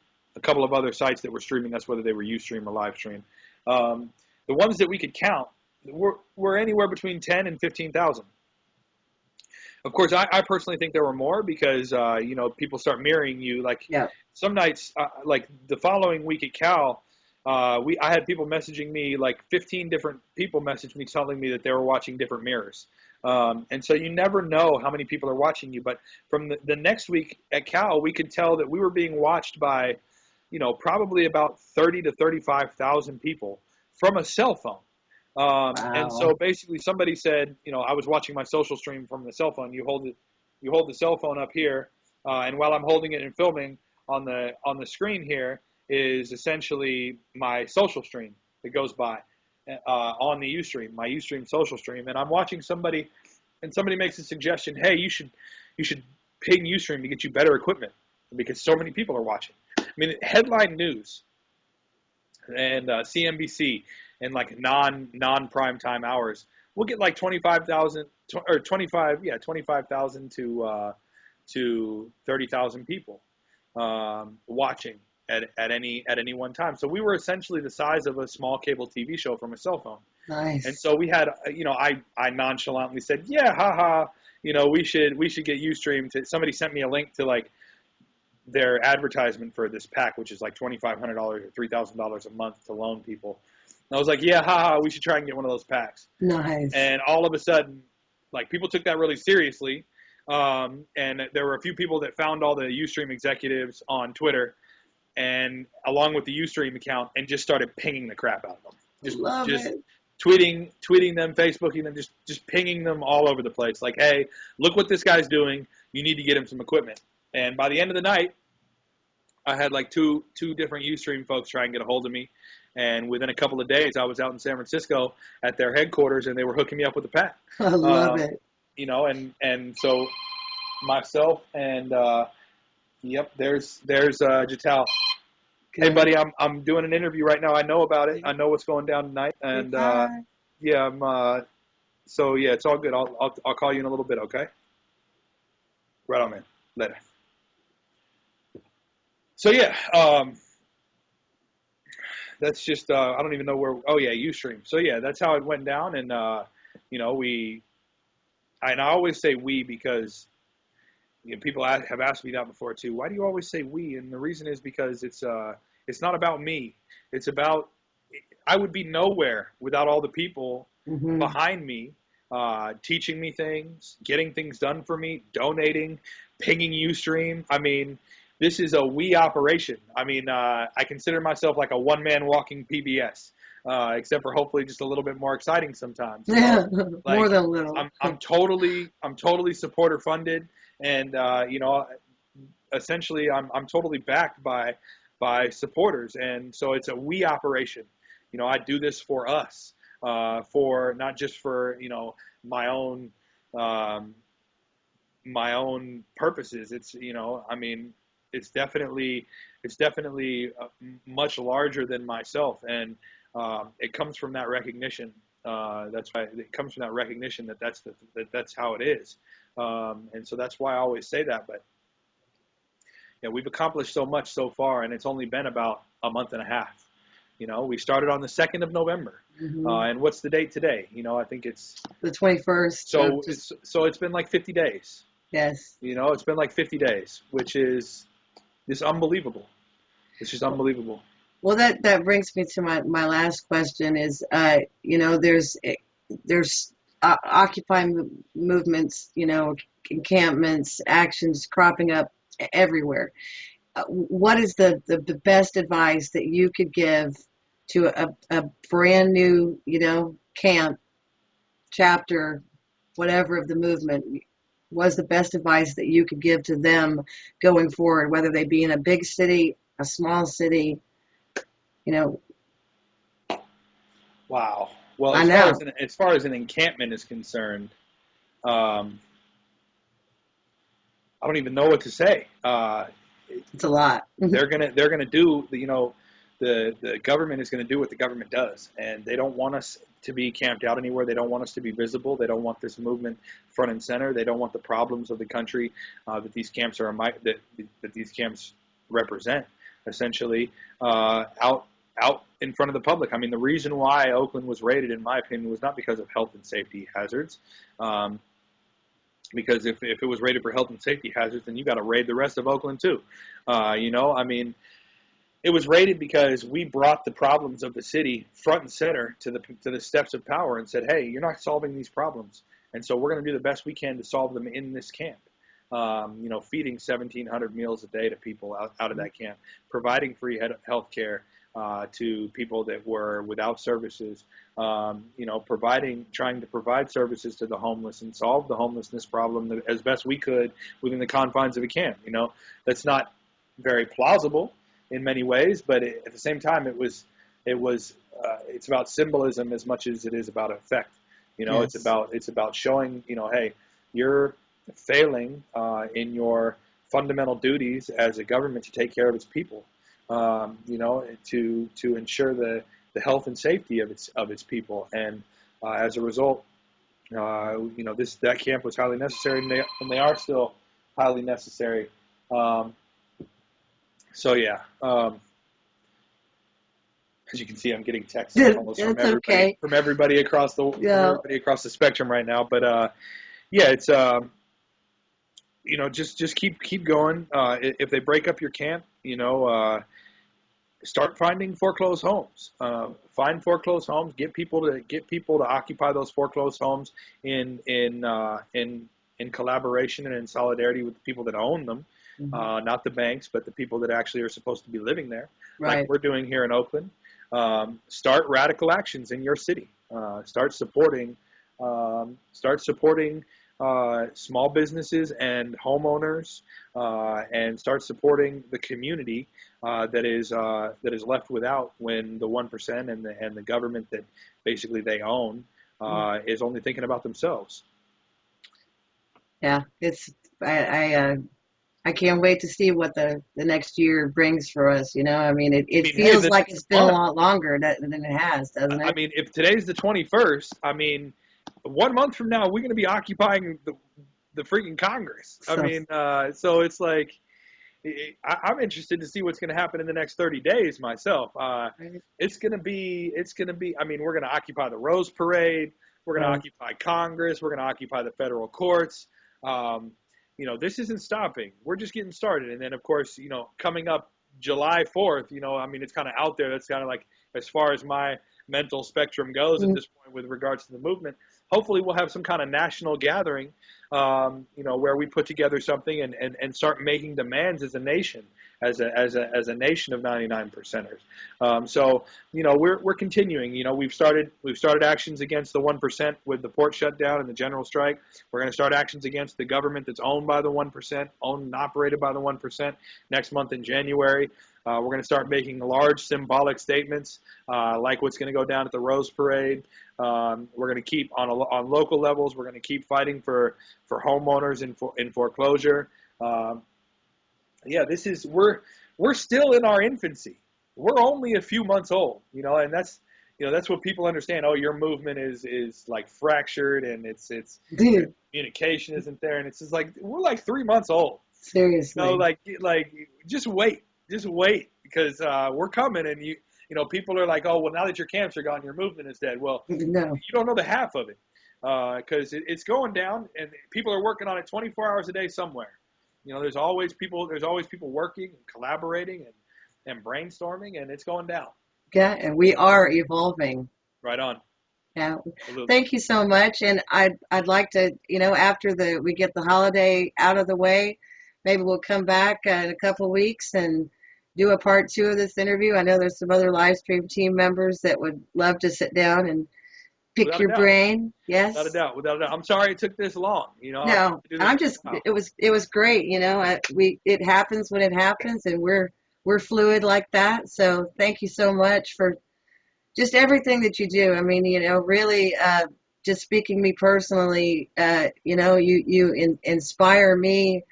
sites that were streaming us, whether they were Ustream or Livestream. The ones that we could count were anywhere between 10 and 15,000. Of course, I personally think there were more because, people start mirroring you. Like some nights, like the following week at Cal, I had people messaging me, like 15 different people messaged me telling me that they were watching different mirrors. And so you never know how many people are watching you. But from the next week at Cal, we could tell that we were being watched by, probably about 30 to 35,000 people from a cell phone. Wow. And so basically somebody said, I was watching my social stream from the cell phone. You hold the cell phone up here, and while I'm holding it and filming, on the screen here is essentially my social stream that goes by on the Ustream, my Ustream social stream. And I'm watching somebody, and somebody makes a suggestion, hey, you should ping Ustream to get you better equipment because so many people are watching. I mean, headline news and CNBC and like non-prime time hours, we'll get like 25,000 or 25,000 to 30,000 people watching at any one time. So we were essentially the size of a small cable TV show from a cell phone. Nice. And so we had, I nonchalantly said, yeah, haha, we should get Ustream to. Somebody sent me a link to like their advertisement for this pack, which is like $2,500 or $3,000 a month to loan people. And I was like, yeah, haha, we should try and get one of those packs. Nice. And all of a sudden, like, people took that really seriously. And there were a few people that found all the Ustream executives on Twitter and along with the Ustream account and just started pinging the crap out of them. Just tweeting them, Facebooking them, just pinging them all over the place. Like, hey, look what this guy's doing. You need to get him some equipment. And by the end of the night, I had like two different Ustream folks try and get a hold of me. And within a couple of days, I was out in San Francisco at their headquarters, and they were hooking me up with a pack. I love it. And so myself, and yep, there's Jatal. Hey, Good. buddy, I'm doing an interview right now. I know about it. I know what's going down tonight, and yeah, so yeah, it's all good. I'll call you in a little bit, okay? Right on, man. Later. So yeah, that's just I don't even know where. Oh yeah, Ustream. So yeah, that's how it went down, and you know, and I always say we because you know, people have asked me that before too. Why do you always say we? And the reason is because it's not about me. It's about I would be nowhere without all the people Mm-hmm. behind me, teaching me things, getting things done for me, donating, pinging Ustream. I mean, this is a we operation. I mean, I consider myself like a one-man walking PBS, except for hopefully just a little bit more exciting sometimes. You know, like More than a little. I'm totally supporter funded, and you know, essentially I'm totally backed by supporters, and so it's a we operation. You know, I do this for us, for not just for you know um, my own purposes. It's you know, I mean, it's definitely much larger than myself, and it comes from that recognition. That's why it comes from that recognition that that's how it is, and so that's why I always say that. But you know, we've accomplished so much so far, and it's only been about a month and a half. You know, we started on the 2nd of November, Mm-hmm. and what's the date today? You know, I think it's The 21st. so it's been like 50 days. Yes. You know, it's been like 50 days, which is just unbelievable. It's just unbelievable. Well, that brings me to my last question is, you know, there's Occupy movements, you know, encampments, actions cropping up everywhere. What is the best advice that you could give to a brand new, you know, camp, chapter, whatever of the movement? Was the best advice that you could give to them going forward, whether they be in a big city, a small city, you know? Wow. Well, I know as far as an encampment is concerned, I don't even know what to say. it's a lot. They're gonna do you know the government is gonna do what the government does, and they don't want us to be camped out anywhere. They don't want us to be visible. They don't want this movement front and center. They don't want the problems of the country that these camps that these camps represent, essentially out in front of the public. I mean, the reason why Oakland was raided, in my opinion, was not because of health and safety hazards. Because if it was rated for health and safety hazards, then you got to raid the rest of Oakland too. You know, I mean, it was rated because we brought the problems of the city front and center to the steps of power and said, hey, you're not solving these problems, and so we're going to do the best we can to solve them in this camp. You know, feeding 1,700 meals a day to people out of that camp, providing free health care to people that were without services, you know, trying to provide services to the homeless and solve the homelessness problem as best we could within the confines of a camp. You know, that's not very plausible in many ways, but at the same time, it's about symbolism as much as it is about effect. You know, Yes. it's about showing, you know, hey, you're failing in your fundamental duties as a government to take care of its people. You know, to ensure the health and safety of its people, and as a result, you know, that camp was highly necessary, and they are still highly necessary. So yeah, as you can see, I'm getting texts almost from everybody across the spectrum right now. But yeah, it's you know, just keep going. If they break up your camp, you know. Start finding foreclosed homes. Find foreclosed homes. Get people to occupy those foreclosed homes in collaboration and in solidarity with the people that own them, not the banks, but the people that actually are supposed to be living there, Right. like we're doing here in Oakland. Start radical actions in your city. Start supporting small businesses and homeowners, and start supporting the community that is left without when the 1% and the government that basically they own is only thinking about themselves. Yeah, it's I can't wait to see what the next year brings for us. You know, I mean, I it mean, hey, feels the like next it's been a month. lot longer than it has, doesn't I it? mean, if today's the 21st, I mean, 1 month from now we're going to be occupying the freaking Congress. I So, mean, so it's like I'm interested to see what's going to happen in the next 30 days myself. It's going to be. I mean, we're going to occupy the Rose Parade. We're going to uh, occupy Congress. We're going to occupy the federal courts. Um, this isn't stopping. We're just getting started. And then, of course, coming up July 4th, I mean, it's kind of out there. That's kind of like as far as my mental spectrum goes at mm, this point with regards to the movement. Hopefully, we'll have some kind of national gathering, where we put together something and start making demands as a nation, as a nation of 99 percenters. So we're continuing. We've started actions against the 1% with the port shutdown and the general strike. We're going to start actions against the government that's owned by the 1%, owned and operated by the 1% next month in January. We're going to start making large symbolic statements, like what's going to go down at the Rose Parade. We're going to keep on local levels. We're going to keep fighting for homeowners in foreclosure. Yeah, we're still in our infancy. We're only a few months old, and that's what people understand. Oh, your movement is like fractured, and it's dude, communication isn't there, and it's just like we're like 3 months old. seriously, Like just wait, because we're coming, and people are like, oh, well, now that your camps are gone, your movement is dead. Well, no, you don't know the half of it, because it's going down, and people are working on it 24 hours a day somewhere. There's always people working and collaborating and brainstorming, and it's going down. yeah, and we are evolving. Right on. Yeah, Absolutely. thank you so much. And I'd like to, after we get the holiday out of the way, maybe we'll come back in a couple of weeks and do a part two of this interview. I know there's some other live stream team members that would love to sit down and pick Without a your doubt. brain. Without a Yes. doubt. Without a doubt. I'm sorry it took this long. I wanted No, to do this I'm for just, a while. it was great. It happens when it happens, and we're fluid like that. So thank you so much for just everything that you do. I mean, really, just speaking me personally, you inspire me,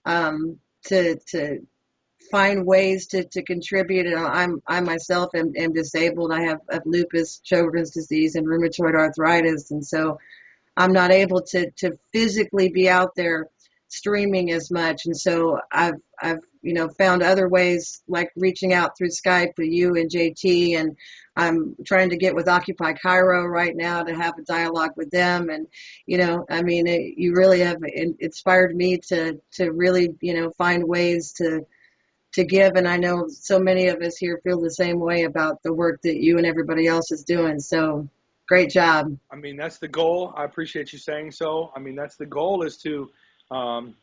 to find ways to contribute. And I myself am disabled. I have lupus, Sjogren's disease, and rheumatoid arthritis, and so I'm not able to physically be out there streaming as much. And so I've found other ways, like reaching out through Skype with you and JT, and I'm trying to get with Occupy Cairo right now to have a dialogue with them. And I mean, you really have inspired me to really find ways to give. And I know so many of us here feel the same way about the work that you and everybody else is doing. So great job. I mean, that's the goal. I appreciate you saying so. I mean, that's the goal, is to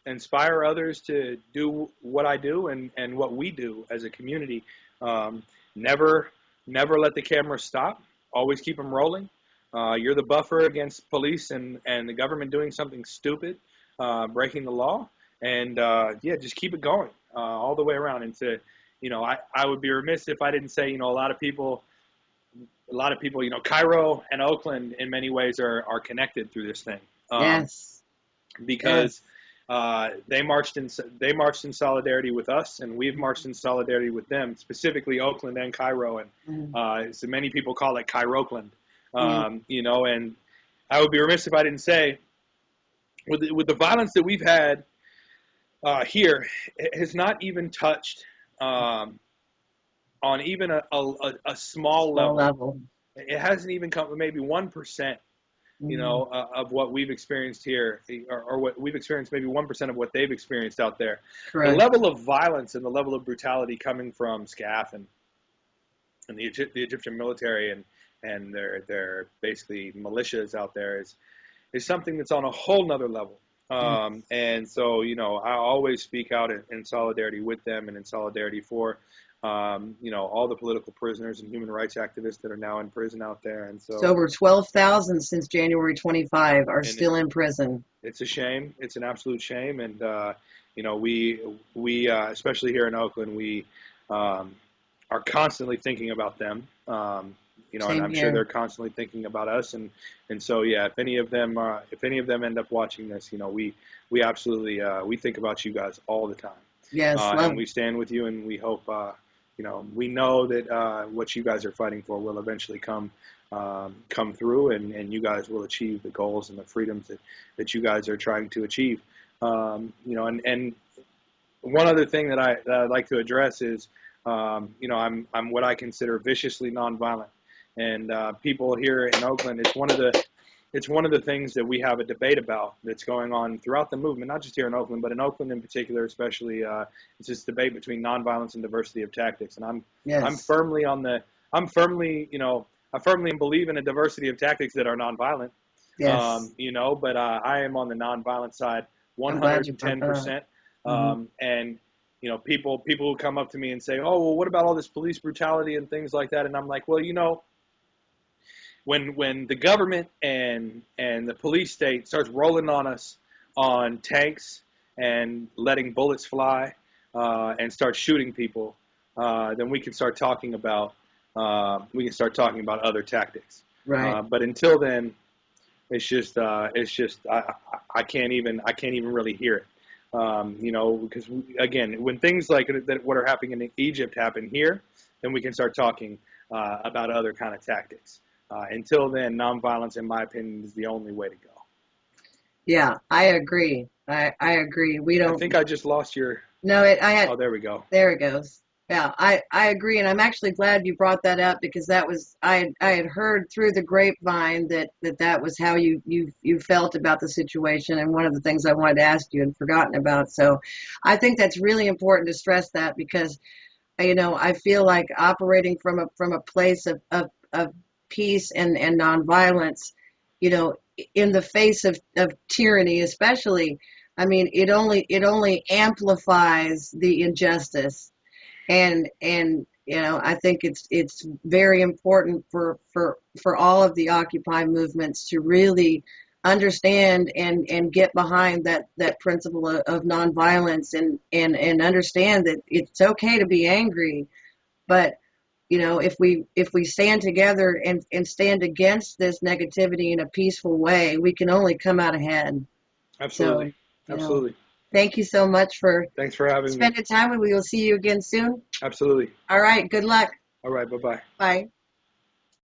inspire others to do what I do and what we do as a community. Um, never, never let the camera stop. Always keep them rolling. You're the buffer against police and the government doing something stupid, breaking the law. And yeah, just keep it going all the way around. And I would be remiss if I didn't say, a lot of people, Cairo and Oakland in many ways are connected through this thing, Yes. because Yes. they marched in solidarity with us, and we've marched in solidarity with them, specifically Oakland and Cairo, and Mm, so many people call it Cairoakland, mm, and I would be remiss if I didn't say, with the violence that we've had here, it has not even touched on even a small small level. level. It hasn't even come to maybe 1%, Mm, of what we've experienced here, or what we've experienced, maybe 1% of what they've experienced out there. The correct. level of violence and the level of brutality coming from SCAF and the Egyptian military and their basically militias out there is something that's on a whole nother level. Mm. And so, I always speak out in solidarity with them and in solidarity for, all the political prisoners and human rights activists that are now in prison out there. And So so, over 12,000 since January 25 are and still in prison. it's a shame. It's an absolute shame. And, we especially here in Oakland, we are constantly thinking about them. and Same I'm sure here. they're constantly thinking about us. And so, yeah, if any of them end up watching this, we absolutely, we think about you guys all the time. Yes, And we stand with you, and we hope, we know that what you guys are fighting for will eventually come through, and you guys will achieve the goals and the freedoms that you guys are trying to achieve. And one other thing that I'd like to address is, I'm what I consider viciously nonviolent, and people here in Oakland, it's one of the things that we have a debate about that's going on throughout the movement, not just here in Oakland, but in Oakland in particular, especially. It's this debate between nonviolence and diversity of tactics, and I firmly believe in a diversity of tactics that are nonviolent. yes. But I am on the nonviolent side, I'm glad you brought that 110%. up. And people who come up to me and say, "Oh, well, what about all this police brutality and things like that?" And I'm like, well, when the government and the police state starts rolling on us on tanks and letting bullets fly and start shooting people, then we can start talking about other tactics. Right. But until then, it's just I can't even really hear it. Because again, when things like that, what are happening in Egypt happen here, then we can start talking about other kind of tactics. Until then, nonviolence, in my opinion, is the only way to go. Yeah, I agree. I agree. We don't. I think I just lost your. No, I had. Oh, there we go. There it goes. Yeah, I agree, and I'm actually glad you brought that up because that was I had heard through the grapevine that was how you felt about the situation, and one of the things I wanted to ask you and forgotten about. So, I think that's really important to stress that because, I feel like operating from a place of peace and nonviolence, in the face of tyranny, especially. I mean, it only amplifies the injustice. And I think it's very important for all of the Occupy movements to really understand and get behind that principle of nonviolence and understand that it's okay to be angry, but if we stand together and stand against this negativity in a peaceful way, we can only come out ahead. Absolutely. So, Absolutely. Thank you so much for Thanks for having me. spending time, and we will see you again soon. Absolutely. All right. Good luck. All right. Bye-bye. Bye.